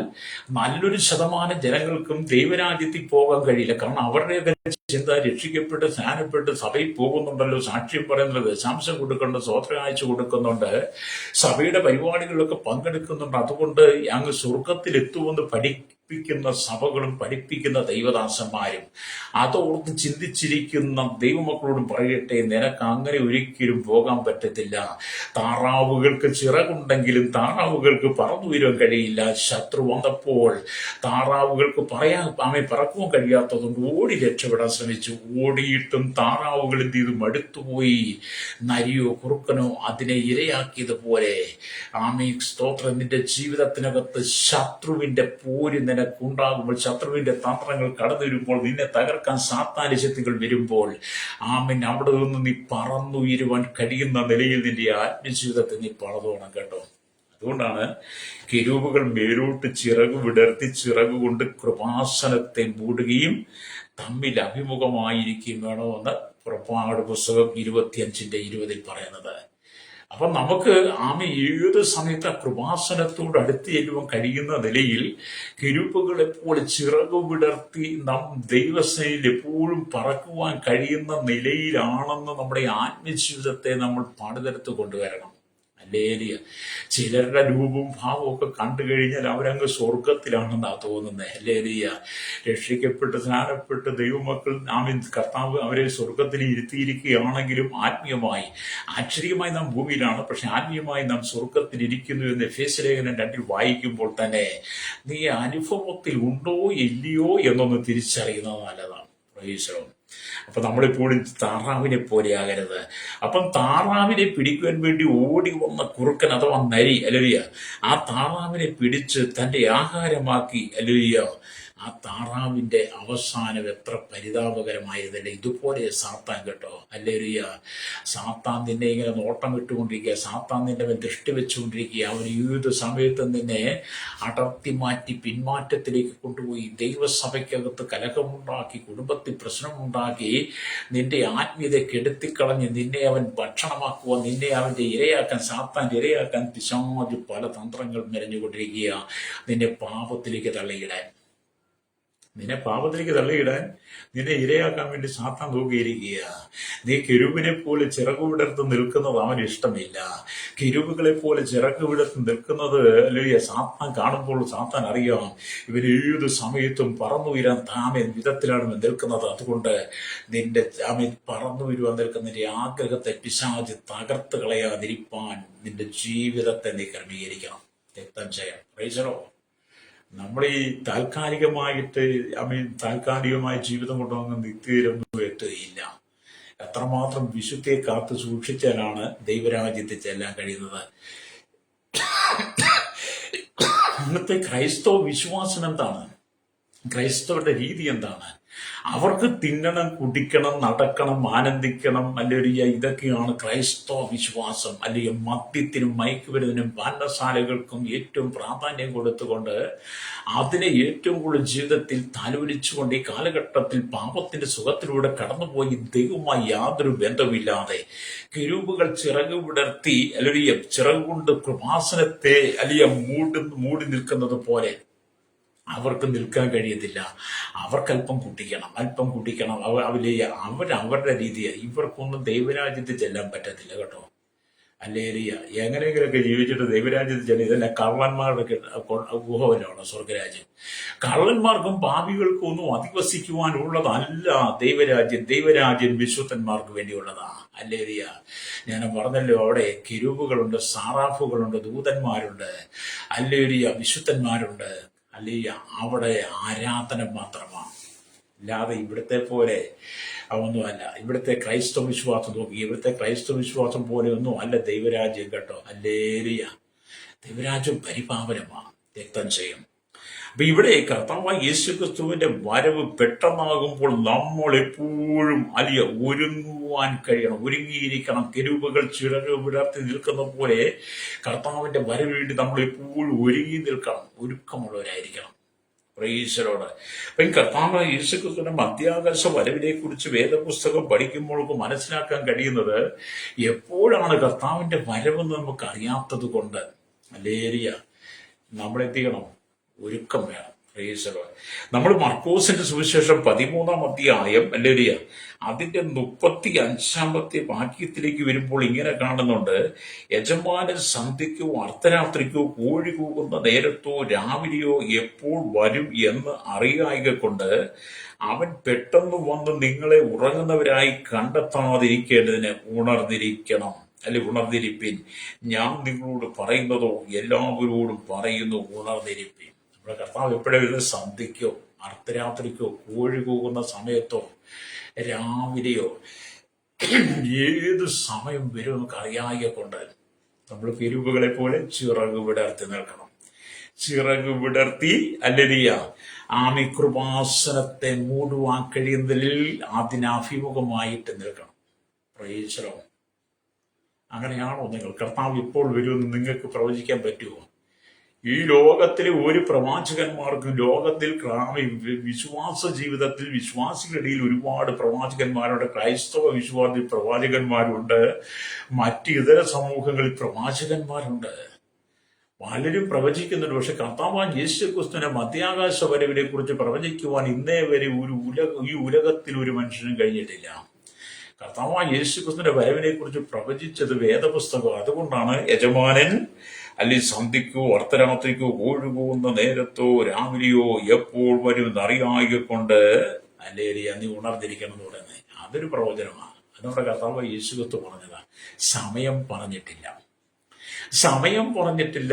നല്ലൊരു ശതമാനം ജനങ്ങൾക്കും ദൈവരാജ്യത്തിൽ പോകാൻ കഴിയില്ല. കാരണം അവരുടെയൊക്കെ ചിന്ത രക്ഷിക്കപ്പെട്ട് സ്നാനപ്പെട്ട് സഭയിൽ പോകുന്നുണ്ടല്ലോ, സാക്ഷ്യം പറയുന്നുണ്ട്, ദശാംശം കൊടുക്കുന്നുണ്ട്, സ്വോത്രകാഴ്ച കൊടുക്കുന്നുണ്ട്, സഭയുടെ പരിപാടികളിലൊക്കെ പങ്കെടുക്കുന്നുണ്ട്. അതുകൊണ്ട് അങ്ങ് സ്വർഗത്തിൽ എത്തുമെന്ന് പഠിപ്പിക്കുന്ന സഭകളും പഠിപ്പിക്കുന്ന ദൈവദാസന്മാരും അതോർത്ത് ചിന്തിച്ചിരിക്കുന്ന ദൈവമക്കളോടും പറയട്ടെ, നിനക്ക് അങ്ങനെ ഒരിക്കലും പോകാൻ പറ്റത്തില്ല. താറാവുകൾക്ക് ചിറകുണ്ടെങ്കിലും താറാവുകൾക്ക് പറന്നു വരാൻ കഴിയില്ല. ശത്രു വന്നപ്പോൾ താറാവുകൾക്ക് പറക്കുവാൻ കഴിയാത്തതുകൊണ്ട് ഓടി രക്ഷപ്പെടാൻ ശ്രമിച്ചു. ഓടിയിട്ടും താറാവുകൾ എന്ത് ചെയ്തു? മടുത്തുപോയി. നരിയോ കുറുക്കനോ അതിനെ ഇരയാക്കിയതുപോലെ സ്തോത്രം, നിന്റെ ജീവിതത്തിനകത്ത് ശത്രുവിന്റെ പോര് നിനക്കുണ്ടാകുമ്പോൾ, ശത്രുവിന്റെ തന്ത്രങ്ങൾ കടന്നു വരുമ്പോൾ, നിന്നെ തകർക്കാൻ സാത്താന്യ ശക്തികൾ വരുമ്പോൾ അവിടെ നിന്ന് നീ പറന്നുയരുവാൻ കഴിയുന്ന നിലയിൽ നിന്റെ ആത്മജീവിതത്തെ നീ പണിതോണം കേട്ടോ. അതുകൊണ്ടാണ് കെരൂബുകൾ മേലോട്ട് ചിറക് വിടർത്തി ചിറകുകൊണ്ട് കൃപാസനത്തെ മൂടുകയും തമ്മിൽ അഭിമുഖമായിരിക്കുകയും വേണമെന്ന് പുറപ്പാട് പുസ്തകം 25:20 പറയുന്നത്. അപ്പൊ നമുക്ക് ഏത് സമയത്ത് ആ കൃപാസനത്തോട് അടുത്ത് ചെല്ലുവാൻ കഴിയുന്ന നിലയിൽ കെരൂബുകളെ പോലെ ചിറകു വിടർത്തി നാം ദൈവസേനയിൽ എപ്പോഴും പറക്കുവാൻ കഴിയുന്ന നിലയിലാണെന്ന് നമ്മുടെ ആത്മജീവിതത്തെ നമ്മൾ പണിതെടുത്ത് കൊണ്ടുവരണം. ഹല്ലേലൂയ. ചിലരുടെ രൂപവും ഭാവവും ഒക്കെ കണ്ടു കഴിഞ്ഞാൽ അവരങ്ങ് സ്വർഗത്തിലാണെന്നാ തോന്നുന്നത്. ഹല്ലേലൂയ. രക്ഷിക്കപ്പെട്ട് സ്നാനപ്പെട്ട് ദൈവമക്കൾ കർത്താവ് അവരെ സ്വർഗത്തിൽ ഇരുത്തിയിരിക്കുകയാണെങ്കിലും ആശ്ചര്യമായി നാം ഭൂമിയിലാണ്, പക്ഷെ ആത്മീയമായി നാം സ്വർഗത്തിൽ ഇരിക്കുന്നു എന്ന് എഫേസ്യ ലേഖനം 2 വായിക്കുമ്പോൾ തന്നെ നീ അനുഭവത്തിൽ ഉണ്ടോ ഇല്ലയോ എന്നൊന്ന് തിരിച്ചറിയുന്നത് നല്ലതാണ്. പ്രൈസ്. അപ്പൊ നമ്മളെപ്പോഴും താറാവിനെ പോലെ ആകരുത്. അപ്പം താറാവിനെ പിടിക്കുവാൻ വേണ്ടി ഓടി വന്ന കുറുക്കൻ അഥവാ നരി, ഹല്ലേലൂയ, ആ താറാവിനെ പിടിച്ച് തന്റെ ആഹാരമാക്കി. ഹല്ലേലൂയ. ആ താറാവിന്റെ അവസാനം എത്ര പരിതാപകരമായിരുന്നില്ല. ഇതുപോലെ സാത്താൻ കേട്ടോ. ഹല്ലേലൂയ. സാത്താൻ നിന്നെ ഇങ്ങനെ നോട്ടം ഇട്ടുകൊണ്ടിരിക്കുക, സാത്താൻ നിന്നെ ദൃഷ്ടി വെച്ചുകൊണ്ടിരിക്കുക. അവൻ ഏത് സമയത്തും നിന്നെ അടർത്തി മാറ്റി പിന്മാറ്റത്തിലേക്ക് കൊണ്ടുപോയി ദൈവസഭയ്ക്കകത്ത് കലഹമുണ്ടാക്കി, കുടുംബത്തിൽ പ്രശ്നമുണ്ടാക്കി, നിന്റെ ആത്മീയത കെടുത്തിക്കളഞ്ഞ് നിന്നെ അവൻ ഭക്ഷണമാക്കുക, നിന്നെ അവന്റെ സാത്താൻ ഇരയാക്കാൻ പിശാച് പല തന്ത്രങ്ങൾ മെനഞ്ഞുകൊണ്ടിരിക്കുക. നിന്നെ പാപത്തിലേക്ക് തള്ളിയിടാൻ, നിന്നെ ഇരയാക്കാൻ വേണ്ടി സാത്താൻ നോക്കിയിരിക്കുക. നീ കെരൂബിനെ പോലെ ചിറകു വിടർത്ത് നിൽക്കുന്നത് അവന് ഇഷ്ടമില്ല. കെരൂബുകളെ പോലെ ചിറകു വിടർത്ത് നിൽക്കുന്നത് അല്ലെങ്കിൽ സാത്താൻ കാണുമ്പോൾ സാത്താൻ അറിയാം ഇവരേത് സമയത്തും പറന്നുയരാൻ വിധത്തിലാണ് നിൽക്കുന്നത്. അതുകൊണ്ട് നിന്റെ പറന്നുയരുവാൻ നിൽക്കുന്നതിന്റെ ആഗ്രഹത്തെ പിശാച് തകർത്ത് കളയാതിരിപ്പാൻ നിന്റെ ജീവിതത്തെ നീ ക്രമീകരിക്കണം. രക്തം ചെയ്യാം. പ്രൈസറോ. നമ്മൾ ഈ താൽക്കാലികമായ ജീവിതം കൊണ്ടൊന്നും നിത്യയിലൊന്നും എത്തുകയില്ല. എത്രമാത്രം വിശുദ്ധിയെ കാത്തു സൂക്ഷിച്ചാലാണ് ദൈവരാജ്യത്തിൽ ചെല്ലാൻ കഴിയുന്നത്. ഇന്നത്തെ ക്രൈസ്തവ വിശ്വാസം എന്താണ്? ക്രൈസ്തവരുടെ രീതി എന്താണ്? അവർക്ക് തിന്നണം, കുടിക്കണം, നടക്കണം, ആനന്ദിക്കണം, അല്ലെങ്കിൽ ഇതൊക്കെയാണ് ക്രൈസ്തവ വിശ്വാസം. അല്ലെങ്കിൽ മദ്യത്തിനും മയക്കുമരുന്നിനും പാനശാലകൾക്കും ഏറ്റവും പ്രാധാന്യം കൊടുത്തുകൊണ്ട് അതിനെ ഏറ്റവും കൂടുതൽ ജീവിതത്തിൽ താലോലിച്ചുകൊണ്ട് ഈ കാലഘട്ടത്തിൽ പാപത്തിന്റെ സുഖത്തിലൂടെ കടന്നുപോയി ദൈവവുമായി യാതൊരു ബന്ധമില്ലാതെ കെരൂബുകൾ ചിറക് വിടർത്തി അല്ലെങ്കിൽ ചിറക് കൊണ്ട് കൃപാസനത്തെ അല്ലെങ്കിൽ മൂടി നിൽക്കുന്നത് പോലെ അവർക്ക് നിൽക്കാൻ കഴിയത്തില്ല. അവർക്കല്പം കുടിക്കണം. അവരുടെ രീതിയാണ്. ഇവർക്കൊന്നും ദൈവരാജ്യത്തിൽ ചെല്ലാൻ പറ്റത്തില്ല കേട്ടോ. അല്ലേലിയ. എങ്ങനെയെങ്കിലൊക്കെ ജീവിച്ചിട്ട് ദൈവരാജ്യത്തിൽ ചെല്ലും. ഇതെല്ലാം കള്ളന്മാരുടെ ഗുഹവല്ലാണ് സ്വർഗരാജ്യം. കള്ളന്മാർക്കും പാപികൾക്കും ഒന്നും അധിവസിക്കുവാനുള്ളതല്ല ദൈവരാജ്യം വിശുദ്ധന്മാർക്ക് വേണ്ടിയുള്ളതാ. അല്ലേലിയ. ഞാൻ പറഞ്ഞല്ലോ, അവിടെ കിരൂബുകളുണ്ട്, സാറാഫുകളുണ്ട്, ദൂതന്മാരുണ്ട്, അല്ലേലിയ, വിശുദ്ധന്മാരുണ്ട്. അല്ലേലിയ. അവിടെ ആരാധന മാത്രമാണ്, അല്ലാതെ ഇവിടുത്തെ പോലെ ഒന്നുമല്ല. ഇവിടുത്തെ ക്രൈസ്തവ വിശ്വാസം നോക്കി, ഇവിടുത്തെ ക്രൈസ്തവ വിശ്വാസം പോലെ ഒന്നും അല്ല ദൈവരാജ്യം കേട്ടോ. അല്ലേലിയ. ദൈവരാജ്യം പരിപാവനമാണ്, രക്തം ചെയ്യും. അപ്പൊ ഇവിടെ കർത്താവായ യേശുക്രിസ്തുവിന്റെ വരവ് പെട്ടെന്നാകുമ്പോൾ നമ്മൾ എപ്പോഴും ഒരുങ്ങുവാൻ കഴിയണം, ഒരുങ്ങിയിരിക്കണം. കെരൂബുകൾ ചിറക് വിടർത്തി നിൽക്കുന്ന പോലെ കർത്താവിന്റെ വരവ് വേണ്ടി നമ്മൾ എപ്പോഴും ഒരുങ്ങി നിൽക്കണം, ഒരുക്കമുള്ളവരായിരിക്കണം. പ്രൈസലോട്. അപ്പൊ ഈ കർത്താവായ യേശുക്രിസ്തുവിന്റെ മധ്യാകാശ വരവിനെ കുറിച്ച് വേദപുസ്തകം പഠിക്കുമ്പോൾ മനസ്സിലാക്കാൻ കഴിയുന്നത് എപ്പോഴാണ് കർത്താവിന്റെ വരവെന്ന് നമുക്ക് അറിയാത്തത് കൊണ്ട്. അല്ലേലിയ. നമ്മളെത്തിക്കണം, ഒരുക്കം വേണം. പ്രൈസലോട്. നമ്മൾ മർക്കോസിന്റെ സുവിശേഷം 13-ാം അധ്യായം അല്ലേലിയ അതിന്റെ 35-ാമത്തെ വാക്യത്തിലേക്ക് വരുമ്പോൾ ഇങ്ങനെ കാണുന്നുണ്ട്: യജമാനൻ സന്ധ്യയ്ക്കോ അർദ്ധരാത്രിക്കോ കോഴി കൂകുന്ന നേരത്തോ രാവിലെയോ എപ്പോൾ വരും എന്ന് അറിയായിക കൊണ്ട് അവൻ പെട്ടെന്ന് വന്ന് നിങ്ങളെ ഉറങ്ങുന്നവരായി കണ്ടെത്താതിരിക്കേണ്ടതിന് ഉണർന്നിരിപ്പിൻ. ഞാൻ നിങ്ങളോട് പറയുന്നതോ എല്ലാവരോടും പറയുന്നു, ഉണർന്നിരിപ്പിൻ. നമ്മുടെ കർത്താവ് എപ്പോഴും സന്ധ്യയ്ക്കോ അർദ്ധരാത്രിക്കോ കോഴി കൂകുന്ന സമയത്തോ രാവിലെയോ ഏത് സമയം വരും നമുക്ക് അറിയായ കൊണ്ട് നമ്മൾ കെരൂബുകളെ പോലെ ചിറക് വിടർത്തി നിൽക്കണം. ചിറക് വിടർത്തി അല്ലേലിയ കൃപാസനത്തെ മൂടുവാൻ കഴിയുന്നതിൽ അതിനഭിമുഖമായിട്ട് നിൽക്കണം. Price the Lord. അങ്ങനെയാണോ നിങ്ങൾ? കർത്താവ് ഇപ്പോൾ വരുമെന്ന് നിങ്ങൾക്ക് പ്രവചിക്കാൻ പറ്റുമോ? ഈ ലോകത്തിലെ ഒരു പ്രവാചകന്മാർക്കും ലോകത്തിൽ വിശ്വാസ ജീവിതത്തിൽ വിശ്വാസികളുടെ ഇടയിൽ ഒരുപാട് പ്രവാചകന്മാരുണ്ട്. ക്രൈസ്തവ വിശ്വാസത്തിൽ പ്രവാചകന്മാരുണ്ട്, മറ്റ് ഇതര സമൂഹങ്ങളിൽ പ്രവാചകന്മാരുണ്ട്. പലരും പ്രവചിക്കുന്നുണ്ട്. പക്ഷെ കർത്താവാൻ യേശുക്രിസ്തുവിന്റെ മധ്യാകാശ വരവിനെ കുറിച്ച് പ്രവചിക്കുവാൻ ഇന്നേ വരെ ഈ ഉലകത്തിൽ ഒരു മനുഷ്യനും കഴിഞ്ഞിട്ടില്ല. കർത്താവാൻ യേശുക്രിസ്തുവിന്റെ വരവിനെ കുറിച്ച് പ്രവചിച്ചത് വേദപുസ്തകം. അതുകൊണ്ടാണ് യജമാനൻ അല്ലെങ്കിൽ സന്ധ്യയ്ക്കോ അർദ്ധരാത്രിക്കോ കോഴി കൂകുന്ന നേരത്തോ രാവിലെയോ എപ്പോൾ വരും എന്നറിയായ കൊണ്ട് അല്ലേലിയ നീ ഉണർന്നിരിക്കണം എന്ന് പറയുന്നത്. അതൊരു പ്രവചനമാണ്. അത് നമ്മുടെ കർത്താവ് യേശുക്രിസ്തു പറഞ്ഞതാണ്. സമയം പറഞ്ഞിട്ടില്ല.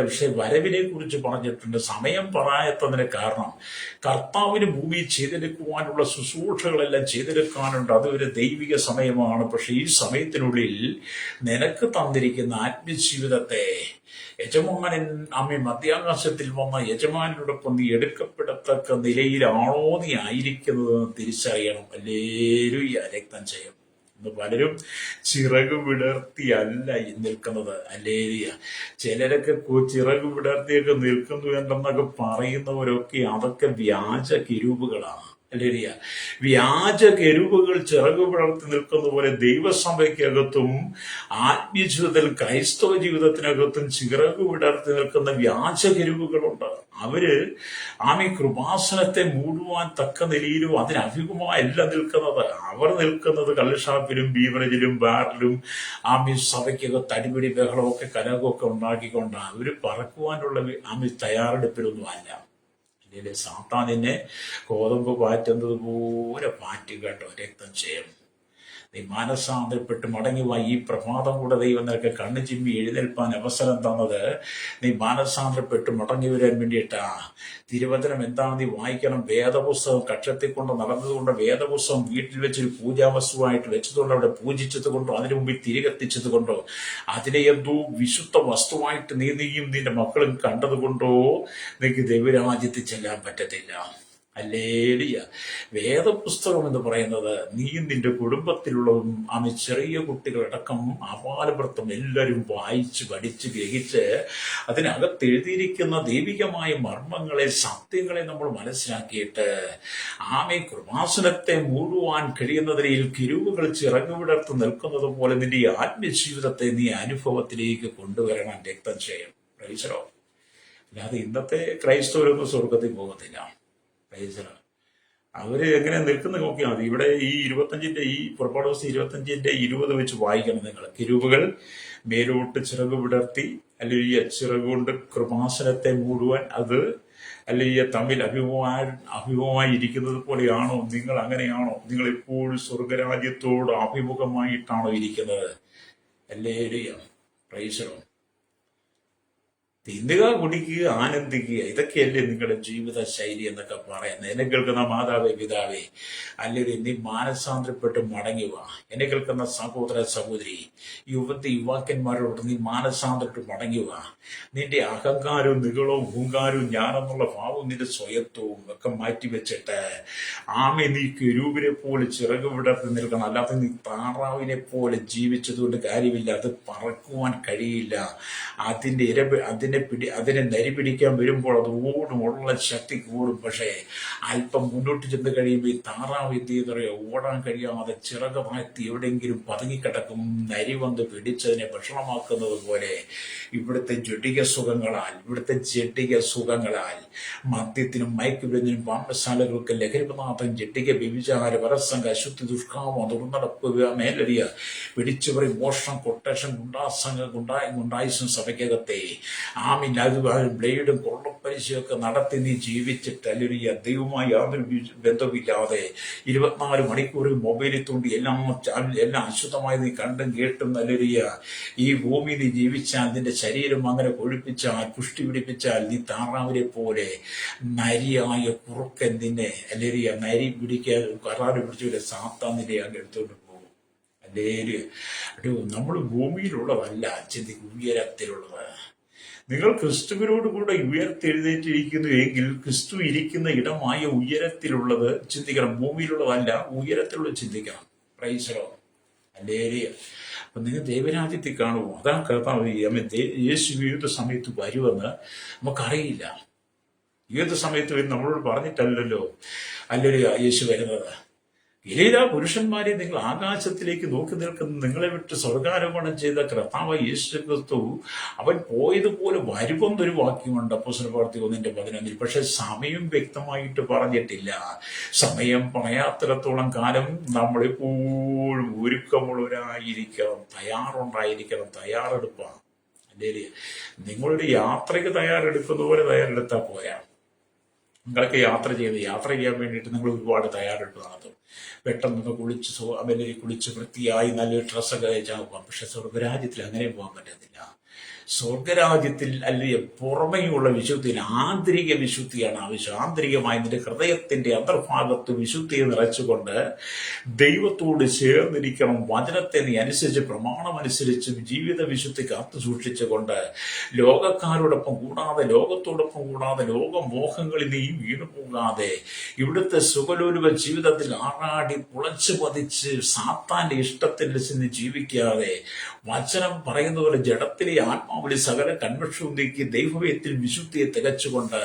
പക്ഷെ വരവിനെ കുറിച്ച് പറഞ്ഞിട്ടുണ്ട്. സമയം പറയാത്തതിന് കാരണം കർത്താവിന് ഭൂമിയിൽ ചെയ്തെടുക്കുവാനുള്ള ശുശ്രൂഷകളെല്ലാം ചെയ്തെടുക്കാനുണ്ട്. അതൊരു ദൈവിക സമയമാണ്. പക്ഷെ ഈ സമയത്തിനുള്ളിൽ നിനക്ക് തന്നിരിക്കുന്ന ആത്മജീവിതത്തെ യജമാനൻ മധ്യാകാശത്തിൽ വന്ന യജമാനോടൊപ്പം നീ എടുക്കപ്പെടത്തക്ക നിലയിലാണോ നീ ആയിരിക്കുന്നതെന്ന് തിരിച്ചറിയണം. അല്ലേലൂയ. രക്തം ചെയ്യും. പലരും ചിറക് വിടർത്തിയല്ല നിൽക്കുന്നത്. അല്ലേലിയ. ചിലരൊക്കെ ചിറക് വിടർത്തിയൊക്കെ നിൽക്കുന്നു എന്തെന്നൊക്കെ പറയുന്നവരൊക്കെ അതൊക്കെ വ്യാജ കിരൂബുകളാണ്. അല്ലേലിയ. വ്യാജ കെരൂബുകൾ ചിറക് വിടർത്തി നിൽക്കുന്ന പോലെ ദൈവസഭയ്ക്കകത്തും ആത്മീയ ക്രൈസ്തവ ജീവിതത്തിനകത്തും ചിറക് വിടർത്തി നിൽക്കുന്ന വ്യാജ കെരൂബുകളുണ്ട്. അവര് കൃപാസനത്തെ മൂടുവാൻ തക്ക നിലയിലും അതിനഭിമുഖമായല്ല നിൽക്കുന്നത്. അവർ നിൽക്കുന്നത് കള്ളുഷാപ്പിലും ബീവറേജിലും ബാറിലും സഭയ്ക്കകത്ത് അടിപിടി ബഹളമൊക്കെ കലകമൊക്കെ ഉണ്ടാക്കിക്കൊണ്ടാണ്. അവര് പറക്കുവാനുള്ള തയ്യാറെടുപ്പിലൊന്നും അല്ല. അല്ലെങ്കിൽ സാത്താനിനെ ഗോതമ്പ് പാറ്റുന്നത് പോലെ പാറ്റും കേട്ടോ. രക്തം ചെയ്യും. നീ മാനസാന്തരപ്പെട്ട് മടങ്ങുക. ഈ പ്രഭാതം കൂടെ ദൈവം നിനക്ക് കണ്ണു ചിമ്മി എഴുന്നേൽപ്പാൻ അവസരം തന്നത് നീ മാനസാന്തരപ്പെട്ട് മടങ്ങി വരാൻ വേണ്ടിയിട്ടാ. തിരുവചനം എന്താണ് നീ വായിക്കണം. വേദപുസ്തകം കക്ഷത്തിൽ കൊണ്ട് നടന്നതുകൊണ്ട്, വേദപുസ്തകം വീട്ടിൽ വെച്ചൊരു പൂജാവസ്തുവായിട്ട് വെച്ചതുകൊണ്ട്, അവിടെ പൂജിച്ചത് കൊണ്ടോ, അതിനു മുമ്പിൽ തിരികെത്തിച്ചത് കൊണ്ടോ, അതിനെ എന്തോ വിശുദ്ധ വസ്തുവായിട്ട് നീയും നിന്റെ മക്കളും കണ്ടതുകൊണ്ടോ നിനക്ക് ദൈവരാജ്യത്തിൽ ചെല്ലാൻ പറ്റത്തില്ല. ഹല്ലേലൂയ. വേദപുസ്തകം എന്ന് പറയുന്നത് നീയും നിന്റെ കുടുംബത്തിലുള്ളതും ചെറിയ കുട്ടികളടക്കം ആപാലവൃത്തം എല്ലാവരും വായിച്ച് പഠിച്ച് ഗ്രഹിച്ച് അതിനകത്ത് എഴുതിയിരിക്കുന്ന ദൈവികമായ മർമ്മങ്ങളെ, സത്യങ്ങളെ നമ്മൾ മനസ്സിലാക്കിയിട്ട് കൃപാസനത്തെ മൂടുവാൻ കഴിയുന്ന നിലയിൽ കിരുവുകൾ ചിറകുവിടർത്ത് നിൽക്കുന്നത് പോലെ നിന്റെ ആത്മജീവിതത്തെ നീ അനുഭവത്തിലേക്ക് കൊണ്ടുവരണം. രക്തം ചെയ്യും. പ്രൈസലോ. അല്ലാതെ ഇന്നത്തെ ക്രൈസ്തവരൊന്നും സ്വർഗത്തിൽ പോകത്തില്ല. പ്രൈസലോ. അവര് എങ്ങനെ നിൽക്കുന്ന നോക്കിയാൽ മതി. ഇവിടെ ഈ 25 ഈ പുറപ്പാട് ദിവസം 25:20 വെച്ച് വായിക്കണം നിങ്ങൾ. കിരുവുകൾ മേലോട്ട് ചിറകു വിടർത്തി, അല്ലെങ്കിൽ ചിറകുകൊണ്ട് കൃപാസനത്തെ മൂടുവാൻ, അത് അല്ലെങ്കിൽ തമ്മിൽ അഭിമുഖമായി ഇരിക്കുന്നത് പോലെയാണോ നിങ്ങൾ? അങ്ങനെയാണോ നിങ്ങൾ എപ്പോഴും സ്വർഗരാജ്യത്തോട് അഭിമുഖമായിട്ടാണോ ഇരിക്കുന്നത്? ഹല്ലേലൂയ. പ്രൈസലോ. തിന്നുക, കുടിക്കുക, ആനന്ദിക്കുക, ഇതൊക്കെയല്ലേ നിങ്ങളുടെ ജീവിത ശൈലി എന്നൊക്കെ പറയുന്നത്. എന്നെ കേൾക്കുന്ന മാതാവേ, പിതാവേ, അല്ലെങ്കിൽ നീ മാനസാന്തരപ്പെട്ട് മടങ്ങുക. എന്നെ കേൾക്കുന്ന സഹോദര സഹോദരി, യുവാക്കന്മാരോട് നീ മാനസാന്തരപ്പെട്ട് മടങ്ങുക. നിന്റെ അഹങ്കാരവും നികളവും ഹുങ്കാരവും ഞാനെന്നുള്ള ഭാവവും നിന്റെ സ്വയത്വവും ഒക്കെ മാറ്റിവെച്ചിട്ട് നീ കെരൂബിനെ പോലെ ചിറക് വിടർത്തി നിൽക്കണം. അല്ലാതെ നീ താറാവിനെ പോലെ ജീവിച്ചതുകൊണ്ട് കാര്യമില്ല. അത് പറക്കുവാൻ കഴിയില്ല. അതിനെ നരിപിടിക്കാൻ വരുമ്പോൾ അത് ഓടുമുള്ള ശക്തി കൂടും. പക്ഷേ അല്പം മുന്നോട്ട് ചെന്ന് കഴിയുമ്പോൾ ഈ താറാവ് എന്ത് ചെയ്യുന്നറിയോ? ഓടാൻ കഴിയാതെ ചിറകമാറ്റി എവിടെയെങ്കിലും പതുങ്ങിക്കിടക്കും. നരി വന്ന് പിടിച്ചതിനെ ഭക്ഷണമാക്കുന്നത് പോലെ ഇവിടുത്തെ ജഡിക സുഖങ്ങളാൽ മദ്യത്തിനും മയക്കുമരുന്നിനും പാമ്പശാലകൾക്ക് ലഹരിപദാർത്ഥം, ജഡിക വ്യഭിചാര, പരസംഗ, അശുദ്ധി, ദുഷ്കാമം, തുറന്നടപ്പ്, മേലരിയ, പിടിച്ചുപറി, മോഷണം, കൊട്ടേഷൻ, ഗുണ്ടായുസം സഭയ്ക്കകത്തെ ബ്ലേഡും കൊള്ളപ്പലിശയൊക്കെ നടത്തി നീ ജീവിച്ചിട്ട് അല്ലെങ്കിൽ ദൈവവുമായി യാതൊരു ബന്ധമില്ലാതെ 24 മണിക്കൂറിൽ മൊബൈലിൽ തോണ്ടി എല്ലാം അശുദ്ധമായി നീ കണ്ടും കേട്ടും നല്ലൊരിയ ഈ ഭൂമി നീ ജീവിച്ചാൽ, നിന്റെ ശരീരം അങ്ങനെ കൊഴുപ്പിച്ചാൽ, പുഷ്ടി പിടിപ്പിച്ചാൽ, നീ താറാവിനെ പോലെ നരിയായ കുറുക്കൻ നിന്നെ അല്ലെങ്കിൽ നരി പിടിക്കാൻ കറാറ് പിടിച്ചു സാത്താൻ നിന്നെ അങ്ങ് എടുത്തുകൊണ്ട് പോകും. അല്ലെങ്കിൽ നമ്മൾ ഭൂമിയിലുള്ളതല്ല, ഉയരത്തിലുള്ളത്. നിങ്ങൾ ക്രിസ്തുവിനോട് കൂടെ ഉയർത്തെഴുന്നേറ്റിരിക്കുന്നു എങ്കിൽ ക്രിസ്തു ഇരിക്കുന്ന ഇടമായ ഉയരത്തിലുള്ളത് ചിന്തിക്കണം. ഭൂമിയിലുള്ളതല്ല, ഉയരത്തിലുള്ളത് ചിന്തിക്കണം. പ്രൈസലോ. ഹല്ലേലൂയ. അപ്പൊ നിങ്ങൾ ദൈവരാജ്യത്തിൽ കാണുമോ? അതാണ് കർത്താവ്. യേശു ഏത് സമയത്ത് വരുമെന്ന് നമുക്കറിയില്ല. ഏത് സമയത്ത് വരും നമ്മളോട് പറഞ്ഞിട്ടല്ലല്ലോ അല്ലൊരു യേശു വരുന്നത്. ഗലീല പുരുഷന്മാരെ, നിങ്ങൾ ആകാശത്തിലേക്ക് നോക്കി നിൽക്കുന്ന നിങ്ങളെ വിട്ട് സ്വർഗാരോപണം ചെയ്ത കർത്താവ് യേശു ക്രിസ്തു അവൻ പോയതുപോലെ വരുമെന്നൊരു വാക്യമുണ്ട് അപ്പോസ്തല പ്രവൃത്തി 1:11. പക്ഷെ സമയം വ്യക്തമായിട്ട് പറഞ്ഞിട്ടില്ല. സമയം പറയാത്തിടത്തോളം കാലം നമ്മളെപ്പോഴും ഒരുക്കമുള്ളവരായിരിക്കണം, തയ്യാറെടുപ്പാണ്. അല്ലേ? നിങ്ങളൊരു യാത്രയ്ക്ക് തയ്യാറെടുക്കുന്ന പോലെ തയ്യാറെടുത്താൽ പോരാ. നിങ്ങളൊക്കെ യാത്ര ചെയ്യാൻ വേണ്ടിയിട്ട് നിങ്ങൾ ഒരുപാട് തയ്യാറെടുപ്പ് നടത്തും. പെട്ടെന്ന് കുളിച്ച് വൃത്തിയായി നല്ലൊരു ഡ്രസ്സൊക്കെ കഴിച്ചാൽ പോകാം. പക്ഷെ സ്വർഗരാജ്യത്തിൽ അങ്ങനെ പോകാൻ പറ്റത്തില്ല. സ്വർഗരാജ്യത്തിൽ അല്ലെങ്കിൽ പുറമേയുള്ള വിശുദ്ധിയിൽ ആന്തരിക വിശുദ്ധിയാണ് ആവശ്യം. ആന്തരികമായി നിന്റെ ഹൃദയത്തിന്റെ അന്തർഭാഗത്ത് വിശുദ്ധിയെ നിറച്ചുകൊണ്ട് ദൈവത്തോട് ചേർന്നിരിക്കണം. വചനത്തെ നീ അനുസരിച്ച്, പ്രമാണമനുസരിച്ച് ജീവിത വിശുദ്ധി കാത്തു സൂക്ഷിച്ചുകൊണ്ട് ലോകത്തോടൊപ്പം കൂടാതെ ലോകമോഹങ്ങളിൽ നീ വീണു പോകാതെ ഇവിടുത്തെ സുഖലോലുപ ജീവിതത്തിൽ ആറാടി പുളച്ചു പതിച്ച് സാത്താന്റെ ഇഷ്ടത്തിൽ ചെന്ന് ജീവിക്കാതെ വചനം പറയുന്ന പോലെ ജഡത്തിലെ ആത്മാവിലെ സകല കൺവെൻഷനും നീക്കി ദൈവവേത്തിൽ വിശുദ്ധിയെ തികച്ചുകൊണ്ട്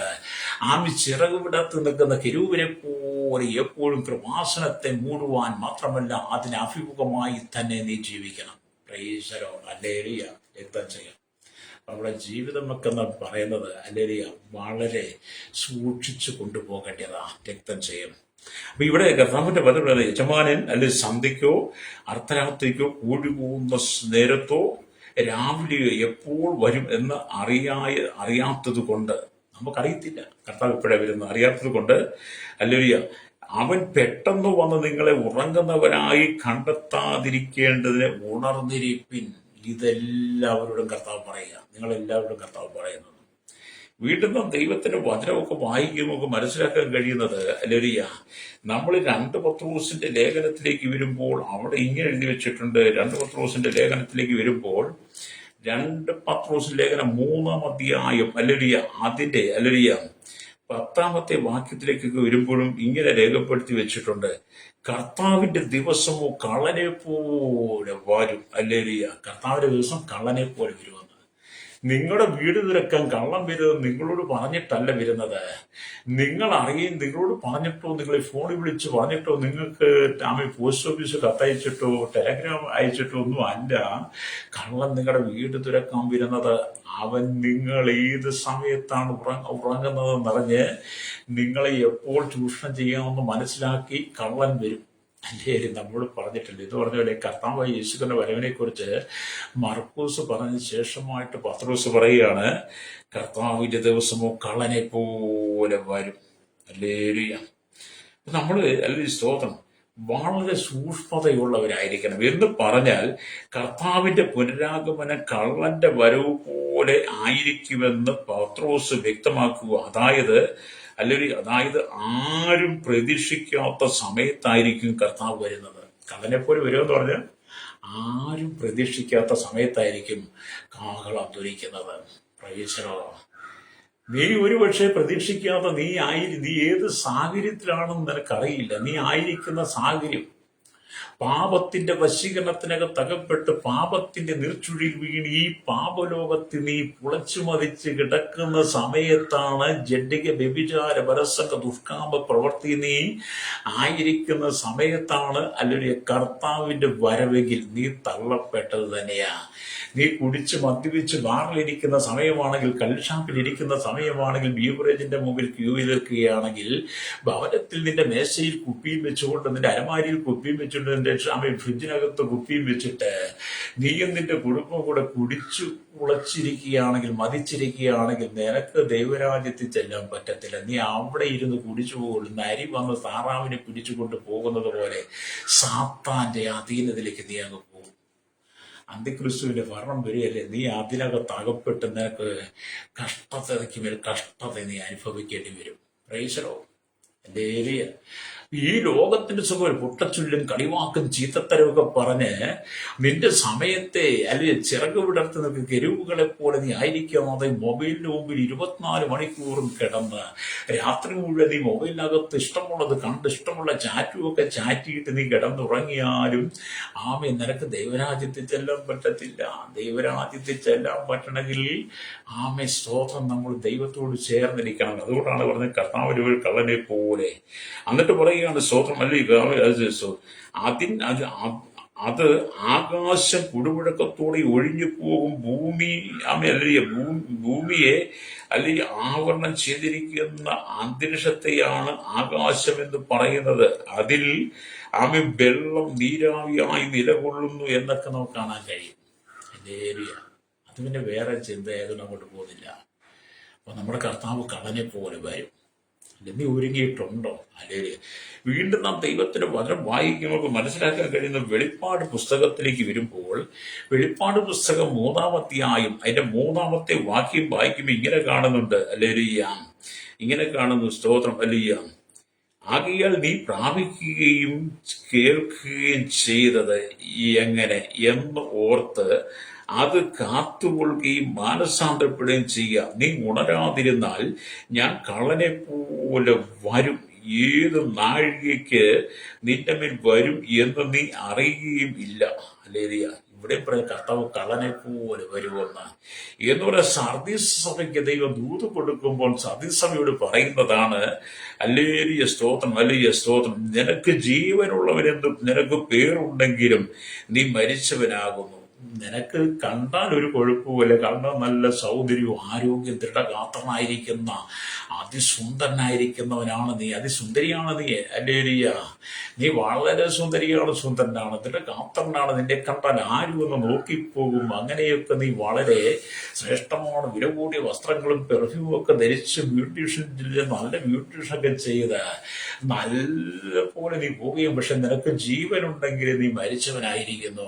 ചിറക് വിടർത്തി നിൽക്കുന്ന കെരൂബിനെ പോലെ എപ്പോഴും കൃപാസനത്തെ മൂടുവാൻ മാത്രമല്ല അതിന് അഭിമുഖമായി തന്നെ നീ ജീവിക്കണം. പ്രൈസലോ. ഹല്ലേലൂയ. രക്തം ചെയ്യാം. നമ്മുടെ ജീവിതമൊക്കെ പറയുന്നത് ഹല്ലേലൂയ വളരെ സൂക്ഷിച്ചു കൊണ്ടുപോകേണ്ടതാ. രക്തം ചെയ്യും. അപ്പൊ ഇവിടെ കർത്താവിന്റെ പദം യജമാനൻ അല്ലെങ്കിൽ സന്ധ്യക്കോ അർദ്ധരാത്രിക്കോ കൂടി പോകുന്ന നേരത്തോ രാവിലെ എപ്പോൾ വരും എന്ന് അറിയാത്തത് കൊണ്ട്, നമുക്കറിയത്തില്ല കർത്താവ് എപ്പോഴാണ് വരുന്നത് അറിയാത്തത് കൊണ്ട്, അല്ലെങ്കിൽ അവൻ പെട്ടെന്ന് വന്ന് നിങ്ങളെ ഉറങ്ങുന്നവരായി കണ്ടെത്താതിരിക്കേണ്ടതിന് ഉണർന്നിരിപ്പിൻ. ഇതെല്ലാവരോടും കർത്താവ് പറയുക, നിങ്ങളെല്ലാവരോടും കർത്താവ് പറയുന്നത്. വീണ്ടും നാം ദൈവത്തിന്റെ വചനമൊക്കെ വായിക്കുമ്പോൾ നമുക്ക് മനസ്സിലാക്കാൻ കഴിയുന്നത്, അല്ലേലൂയ, നമ്മൾ 2 പത്രോസിന്റെ ലേഖനത്തിലേക്ക് വരുമ്പോൾ അവിടെ ഇങ്ങനെ എഴുതി വെച്ചിട്ടുണ്ട്. 2 പത്രോസിന്റെ ലേഖനത്തിലേക്ക് വരുമ്പോൾ 2 പത്രോസ് ലേഖനം 3-ാം അധ്യായം, അല്ലേലൂയ, അതിന്റെ, അല്ലേലൂയ, 10-ാമത്തെ വാക്യത്തിലേക്കൊക്കെ വരുമ്പോഴും ഇങ്ങനെ രേഖപ്പെടുത്തി വെച്ചിട്ടുണ്ട്, കർത്താവിന്റെ ദിവസമോ കള്ളനെ പോലെ വരും. അല്ലേലൂയ, കർത്താവിന്റെ ദിവസം കള്ളനെ പോലെ വരുമെന്ന്. നിങ്ങളുടെ വീട് തുറക്കാൻ കള്ളം വരുന്നത് നിങ്ങളോട് പറഞ്ഞിട്ടല്ല വരുന്നത്. നിങ്ങളോട് പറഞ്ഞിട്ടോ, നിങ്ങളെ ഫോണിൽ വിളിച്ച് പറഞ്ഞിട്ടോ, നിങ്ങൾക്ക് പോസ്റ്റ് ഓഫീസിൽ കത്തയച്ചിട്ടോ ടെലഗ്രാം അയച്ചിട്ടോ ഒന്നും അല്ല കള്ളൻ നിങ്ങളുടെ വീട് തുറക്കാൻ വരുന്നത്. അവൻ നിങ്ങൾ ഏത് സമയത്താണ് ഉറങ്ങുന്നതെന്നറിഞ്ഞ് നിങ്ങളെ എപ്പോൾ ചൂഷണം ചെയ്യാമെന്ന് മനസ്സിലാക്കി കള്ളൻ വരും. അല്ലേ, നമ്മൾ പറഞ്ഞിട്ടുണ്ട്. ഇത് പറഞ്ഞ പോലെ കർത്താവായ യേശുവിന്റെ വരവിനെ കുറിച്ച് മർക്കോസ് പറഞ്ഞ ശേഷമായിട്ട് പത്രോസ് പറയുകയാണ്, കർത്താവിന്റെ ദിവസമോ കള്ളനെ പോലെ വരും. അല്ലേലൂയ. നമ്മൾ, അല്ലെങ്കിൽ സ്തോത്രം, വളരെ സൂക്ഷ്മതയുള്ളവരായിരിക്കണം. എന്ന് പറഞ്ഞാൽ കർത്താവിന്റെ പുനരാഗമനം കള്ളന്റെ വരവ് പോലെ ആയിരിക്കുമെന്ന് പത്രോസ് വ്യക്തമാക്കുക. അതായത് ആരും പ്രതീക്ഷിക്കാത്ത സമയത്തായിരിക്കും കർത്താവ് വരുന്നത്. കള്ളനെപ്പോലെ വരുമെന്ന് പറഞ്ഞാൽ ആരും പ്രതീക്ഷിക്കാത്ത സമയത്തായിരിക്കും കാഹളം ധ്വനിക്കുന്നത്. പ്രൈസലോ. നീ ഒരുപക്ഷെ പ്രതീക്ഷിക്കാത്ത നീ ഏത് സാഹചര്യത്തിലാണെന്ന് നിനക്കറിയില്ല. നീ ആയിരിക്കുന്ന സാഹചര്യം പാപത്തിന്റെ വശീകരണത്തിനകത്ത് അകപ്പെട്ട് പാപത്തിന്റെ നീർച്ചുഴിയിൽ വീണ് ഈ പാപലോകത്തിൽ നീ പുളച്ചു മതിച്ച് കിടക്കുന്ന സമയത്താണ് ജഡിക വ്യഭിചാര പരസംഗ ദുഷ്കാമ പ്രവൃത്തി നീ ആയിരിക്കുന്ന സമയത്താണ് അല്ലെങ്കിൽ കർത്താവിന്റെ വരവെങ്കിൽ നീ തള്ളപ്പെട്ടത് തന്നെയാ. നീ കുടിച്ച് മദ്യപിച്ച് ബാറിലിരിക്കുന്ന സമയമാണെങ്കിൽ, കള്ളുഷാപ്പിലിരിക്കുന്ന സമയമാണെങ്കിൽ, ബീവറേജിന്റെ മുമ്പിൽ ക്യൂവിൽ നിൽക്കുകയാണെങ്കിൽ, ഭവനത്തിൽ നിന്റെ മേശയിൽ കുപ്പിയും വെച്ചുകൊണ്ട്, നിന്റെ അലമാരിയിൽ കുപ്പിയും വെച്ചുകൊണ്ട്, നിന്റെ ഫ്രിഡ്ജിനകത്ത് കുപ്പിയും വെച്ചിട്ട് നീയും നിന്റെ കുടുംബം കൂടെ കുടിച്ചു ഉളച്ചിരിക്കുകയാണെങ്കിൽ, മതിച്ചിരിക്കുകയാണെങ്കിൽ നിനക്ക് ദൈവരാജ്യത്തിൽ ചെല്ലാൻ പറ്റത്തില്ല. നീ അവിടെ ഇരുന്ന് കുടിച്ചു പോകുള്ളൂ. നരി വന്ന് താറാവിനെ പിടിച്ചുകൊണ്ട് പോകുന്നത് പോലെ സാത്താന്റെ അധീനതയിലേക്ക് നീ അങ്ങ് പോകും. അന്തിക്രിസ്തുവിന്റെ ഭരണം വരികയല്ലേ, നീ അതിനകത്ത് അകപ്പെട്ട് നിനക്ക് കഷ്ടതയ്ക്ക് മേൽ കഷ്ടത നീ അനുഭവിക്കേണ്ടി വരും. പ്രൈസലോ. ഹല്ലേലൂയ. ഈ ലോകത്തിന്റെ സുഖം പൊട്ടച്ചുല്ലും കളിവാക്കും ചീത്തത്തരവൊക്കെ പറഞ്ഞ് നിന്റെ സമയത്തെ അല്ലെങ്കിൽ ചിറക് വിടർത്തി നിൽക്കുന്ന കെരുവുകളെ പോലെ നീ ആയിരിക്കാതെ മൊബൈലിന് മുമ്പിൽ 24 മണിക്കൂറും കിടന്ന് രാത്രി മുഴുവൻ നീ മൊബൈലിനകത്ത് ഇഷ്ടമുള്ളത് കണ്ട് ഇഷ്ടമുള്ള ചാറ്റുമൊക്കെ ചാറ്റിയിട്ട് നീ കിടന്നുറങ്ങിയാലും നിനക്ക് ദൈവരാജ്യത്തിൽ ചെല്ലാൻ പറ്റത്തില്ല. ദൈവരാജ്യത്തിൽ ചെല്ലാൻ പറ്റണമെങ്കിൽ സ്തോത്രം, നമ്മൾ ദൈവത്തോട് ചേർന്നിരിക്കണം. അതുകൊണ്ടാണ് പറഞ്ഞത് കർത്താവിന്റെ ഒരു കള്ളനെ പോലെ. എന്നിട്ട് പറയുകയാണ് സ്തോത്രം, അത് ആകാശം കുടുമുഴക്കത്തോടെ ഒഴിഞ്ഞു പോകും. ഭൂമിയെ അല്ലെങ്കിൽ ആവരണം ചെയ്തിരിക്കുന്ന അന്തരീക്ഷത്തെയാണ് ആകാശം എന്ന് പറയുന്നത്. അതിൽ വെള്ളം നീരാവിയായി നിലകൊള്ളുന്നു എന്നൊക്കെ നമുക്ക് കാണാൻ കഴിയും. അത് പിന്നെ വേറെ ചിന്തയായതുകൊണ്ട് അങ്ങോട്ട് പോകുന്നില്ല. അപ്പൊ നമ്മുടെ കർത്താവ് കള്ളനെ പോലെ വരും. നീ ഒരുങ്ങിയിട്ടുണ്ടോ? അല്ലെങ്കിൽ വീണ്ടും നാം ദൈവത്തിന്റെ വചനം വായിക്കുമ്പോൾ മനസ്സിലാക്കാൻ കഴിയുന്ന വെളിപ്പാട് പുസ്തകത്തിലേക്ക് വരുമ്പോൾ, വെളിപ്പാട് പുസ്തകം 3-ാം അധ്യായം അതിന്റെ 3-ാമത്തെ വാക്യം വായിക്കുമ്പോൾ ഇങ്ങനെ കാണുന്നുണ്ട്. ഇങ്ങനെ കാണുന്നു, സ്തോത്രം, ആകയാൽ നീ പ്രാപിക്കുകയും കേൾക്കുകയും ചെയ്തത് എങ്ങനെ എന്ന് ഓർത്ത് അത് കാത്തുകൊള്ളുകയും മാനസാന്തരപ്പെടുകയും ചെയ്യുക. നീ ഉണരാതിരുന്നാൽ ഞാൻ കള്ളനെ പോലെ വരും. ഏത് നാഴികയ്ക്ക് നിന്റെ മേൽ വരും എന്ന് നീ അറിയുകയും ഇല്ല. ഹല്ലേലൂയ. ഇവിടെ കർത്താവ് കള്ളനെ പോലെ വരുമെന്ന് എന്നുള്ള സർദീസ് സഭയ്ക്ക് ദൈവം ദൂത് കൊടുക്കുമ്പോൾ സർദീസ് സഭയോട് പറയുന്നതാണ്, ഹല്ലേലൂയ, സ്തോത്രം, ഹല്ലേലൂയ, സ്തോത്രം, നിനക്ക് ജീവനുള്ളവരെന്നും നിനക്ക് പേരുണ്ടെങ്കിലും നീ മരിച്ചവനാകുന്നു. നിനക്ക് കണ്ടാൽ ഒരു കുഴപ്പമില്ല, കണ്ടാൽ നല്ല സൗന്ദര്യവും ആരോഗ്യം ദൃഢഗാത്രനായിരിക്കുന്ന അതിസുന്ദരനായിരിക്കുന്നവനാണ് നീ, അതിസുന്ദരിയാണ് നീ. അല്ലേലിയ, നീ വളരെ സുന്ദരിയാണ്, സുന്ദരനാണ്, ദൃഢഗാത്രനാണ്. നിന്നെ കണ്ടാൽ ആരും ഒന്ന് നോക്കിപ്പോകും. അങ്ങനെയൊക്കെ നീ വളരെ ശ്രേഷ്ഠമാണ്. വില കൂടിയ വസ്ത്രങ്ങളും പെർഫ്യൂമും ഒക്കെ ധരിച്ച് നല്ല ബ്യൂട്ടീഷനൊക്കെ ചെയ്ത് നല്ല പോലെ നീ പോവുകയും, പക്ഷെ നിനക്ക് ജീവനുണ്ടെങ്കിൽ നീ മരിച്ചവനായിരിക്കുന്നു.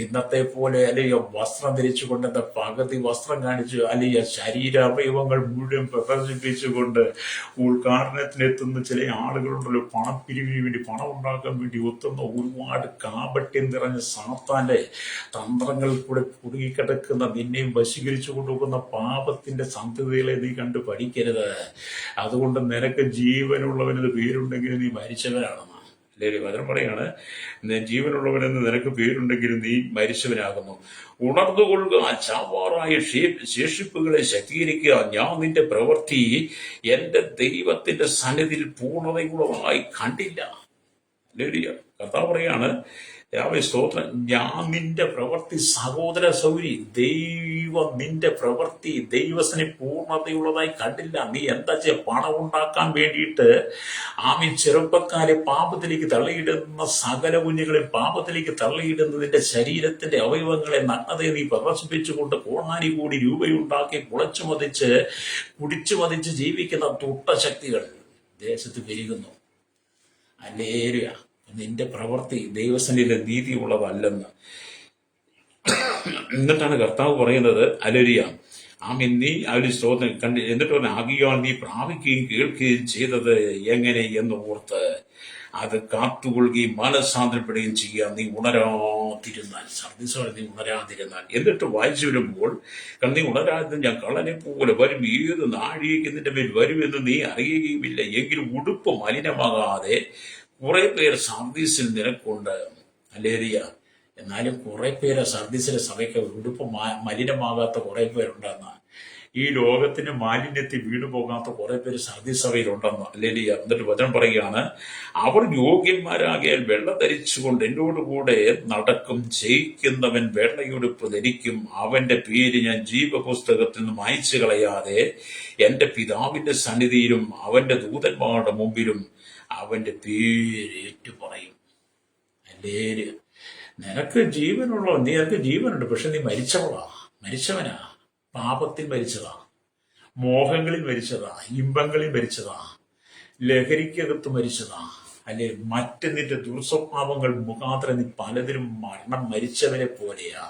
ഇന്നത്തെ പോലെ അല്ലെങ്കിൽ വസ്ത്രം ധരിച്ചുകൊണ്ട് എന്താ പകുതി വസ്ത്രം കാണിച്ചു, അല്ലെങ്കിൽ ശരീരാവയവങ്ങൾ മുഴുവൻ പ്രദർശിപ്പിച്ചുകൊണ്ട് ഉദ്ഘാടനത്തിനെത്തുന്ന ചില ആളുകളുണ്ടല്ലോ, പണപ്പിരിവിന് വേണ്ടി, പണം ഉണ്ടാക്കാൻ വേണ്ടി ഒത്തുന്ന ഒരുപാട് കാപട്യം നിറഞ്ഞ സാത്താന്റെ തന്ത്രങ്ങൾ കൂടെ കുടുങ്ങിക്കിടക്കുന്ന നിന്നെയും വശീകരിച്ചു കൊണ്ടുപോകുന്ന പാപത്തിന്റെ സന്തതികളെ നീ കണ്ടു പഠിക്കരുത്. അതുകൊണ്ട് നിനക്ക് ജീവനുള്ളവനത് പേരുണ്ടെങ്കിൽ നീ മരിച്ചവനാണെന്ന് അല്ലേ വചനം പറയാണ്. ജീവനുള്ളവനെന്ന് നിനക്ക് പേരുണ്ടെങ്കിൽ നീ മരിച്ചവനാകുന്നു. ഉണർന്നുകൊള്ളുക, ചാവാറായ ശേഷിപ്പുകളെ ശക്തീകരിക്കുക. ഞാൻ നിന്റെ പ്രവൃത്തി എന്റെ ദൈവത്തിന്റെ സന്നിധിയിൽ പൂർണ്ണതയുള്ളതായി കണ്ടില്ല. അല്ലേ കർത്താവ് പറയാണ്, സ്തോത്രം, ഞാൻ നിന്റെ പ്രവൃത്തി, സഹോദര സൗരി, ദൈവം നിന്റെ പ്രവൃത്തി ദൈവത്തിന് പൂർണ്ണതയുള്ളതായി കണ്ടില്ല. നീ എന്താ ചെയ്യുക? പണം ഉണ്ടാക്കാൻ വേണ്ടിയിട്ട് ചെറുപ്പക്കാരെ പാപത്തിലേക്ക് തള്ളിയിടുന്ന, സകല കുഞ്ഞുങ്ങളെ പാപത്തിലേക്ക് തള്ളിയിടുന്നതിന്റെ ശരീരത്തിന്റെ അവയവങ്ങളെ, നഗ്നതയെ നീ പ്രദർശിപ്പിച്ചുകൊണ്ട് കോടാനി കോടി രൂപയുണ്ടാക്കി കുടിച്ചു മതിച്ച് ജീവിക്കുന്ന ദുഷ്ടശക്തികൾ ദേശത്ത് പെരുകുന്നു. അല്ലേലുയ, നിന്റെ പ്രവൃത്തി ദൈവസന്നിധിയിലെ നീതിയുള്ളതല്ലെന്ന്. എന്നിട്ടാണ് കർത്താവ് പറയുന്നത്, അലരിയ നീ അവര് സ്തോത്രം കണ്ട്, എന്നിട്ട് പറഞ്ഞ ആകിയാൽ നീ പ്രാപിക്കുകയും കേൾക്കുകയും ചെയ്തത് എങ്ങനെ എന്ന് ഓർത്ത് അത് കാത്തുകൊള്ളുകയും മനസ്സാന്തരപ്പെടുകയും ചെയ്യുക. നീ ഉണരാതിരുന്നാൽ, സർദിസോടെ നീ ഉണരാതിരുന്നാൽ. എന്നിട്ട് വായിച്ചു വരുമ്പോൾ, നീ ഉണരാതിരുന്ന ഞാൻ കള്ളനെ പോലെ വരും, ഏത് നാഴികയ്ക്ക് നിന്റെ മേൽ വരുമെന്ന് നീ അറിയുകയുമില്ല. എങ്കിലും ഉടുപ്പ് മലിനമാകാതെ കുറെ പേർ സർദീസിൽ നിനക്കുണ്ട്. അല്ലേരിയ, എന്നാലും കുറെ പേര് സർദീസിലെ സഭയ്ക്ക് ഉടുപ്പ് മലിനമാകാത്ത കുറെ പേരുണ്ടെന്ന്, ഈ ലോകത്തിന് മാലിന്യത്തിൽ വീണു പോകാത്ത കുറെ പേര് സർദീസ് സഭയിലുണ്ടെന്ന്. അല്ലേരിയ, എന്നിട്ട് വചനം പറയുകയാണ്, അവർ യോഗ്യന്മാരാകിയാൽ വെള്ള ധരിച്ചുകൊണ്ട് എന്നോടുകൂടെ നടക്കും. ജയിക്കുന്നവൻ വെള്ളയുടുപ്പ് ധരിക്കും. അവന്റെ പേര് ഞാൻ ജീവപുസ്തകത്തിൽ നിന്ന് മായ്ച്ചു കളയാതെ എന്റെ പിതാവിന്റെ സന്നിധിയിലും അവന്റെ ദൂതന്മാരുടെ മുമ്പിലും അവന്റെ പേര് ഏറ്റുപറയും. അല്ലേ, നിനക്ക് നിനക്ക് ജീവനുണ്ട്, പക്ഷെ നീ മരിച്ചവനാ. പാപത്തിൽ മരിച്ചതാ, മോഹങ്ങളിൽ മരിച്ചതാ, ഇമ്പങ്ങളിൽ മരിച്ചതാ, ലഹരിക്കകത്ത് മരിച്ചതാ. അല്ലെ, നിന്റെ ദുർസ്വഭാവങ്ങൾ മുഖാന്തരം നീ പലതിലും മരിച്ചവരെ പോലെയാ.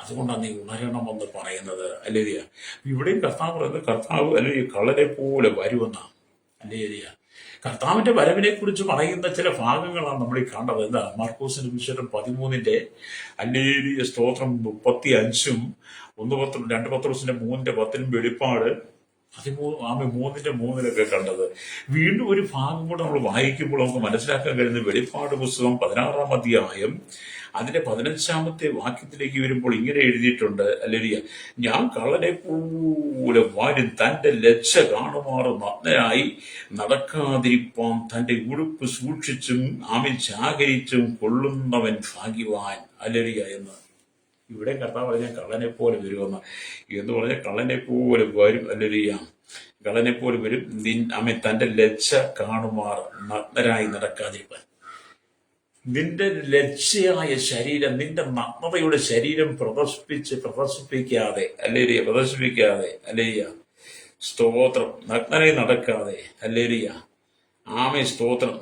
അതുകൊണ്ടാണ് നീ ഉണരണമെന്ന് പറയുന്നത്. അല്ലേ, ഇവിടെയും കർത്താവ് പറയുന്നത്, കർത്താവ് അല്ലെങ്കിൽ കള്ളനെ പോലെ വരുമെന്നാ. അല്ലേ, കർത്താവിന്റെ വരവിനെ കുറിച്ച് പറയുന്ന ചില ഭാഗങ്ങളാണ് നമ്മൾ ഈ കണ്ടത്. എന്താ? മാർക്കോസിന്റെ സുവിശേഷം 13 അല്ലേലൂയ സ്തോത്രം 35 2 പത്രോസിന്റെ 3:10 വെളിപ്പാട് 3:3 കണ്ടത്. വീണ്ടും ഒരു ഭാഗം കൂടെ നമ്മൾ വായിക്കുമ്പോൾ നമുക്ക് മനസ്സിലാക്കാൻ കഴിയുന്നത്, വെളിപ്പാട് പുസ്തകം 16 അധ്യായം അതിന്റെ 15 വാക്യത്തിലേക്ക് വരുമ്പോൾ ഇങ്ങനെ എഴുതിയിട്ടുണ്ട്. അല്ലേലൂയ, ഞാൻ കള്ളനെ പോലെ വരും, തന്റെ ലജ്ജ കാണുമാറ് നഗ്നനായി നടക്കാതിരിപ്പാൻ തന്റെ ഉടുപ്പ് സൂക്ഷിച്ചും ജാഗരിച്ചും കൊള്ളുന്നവൻ ഭാഗ്യവാൻ. അല്ലേലൂയ എന്ന് ഇവിടെ കർത്താവ് പറഞ്ഞാൽ കള്ളനെ പോലെ വരുമെന്ന് എന്ന് പറഞ്ഞാൽ കള്ളനെ പോലെ വരും. അല്ലേലൂയ, കള്ളനെ പോലെ വരും. തന്റെ ലജ്ജ കാണുമാർ നഗ്നരായി നടക്കാതിരിപ്പാൻ. നിന്റെ ലജ്ജയായ ശരീരം, നിന്റെ നഗ്നതയുടെ ശരീരം പ്രദർശിപ്പിക്കാതെ അല്ലേലൂയ സ്തോത്രം, നഗ്നനായി നടക്കാതെ അല്ലേലൂയ സ്തോത്രം,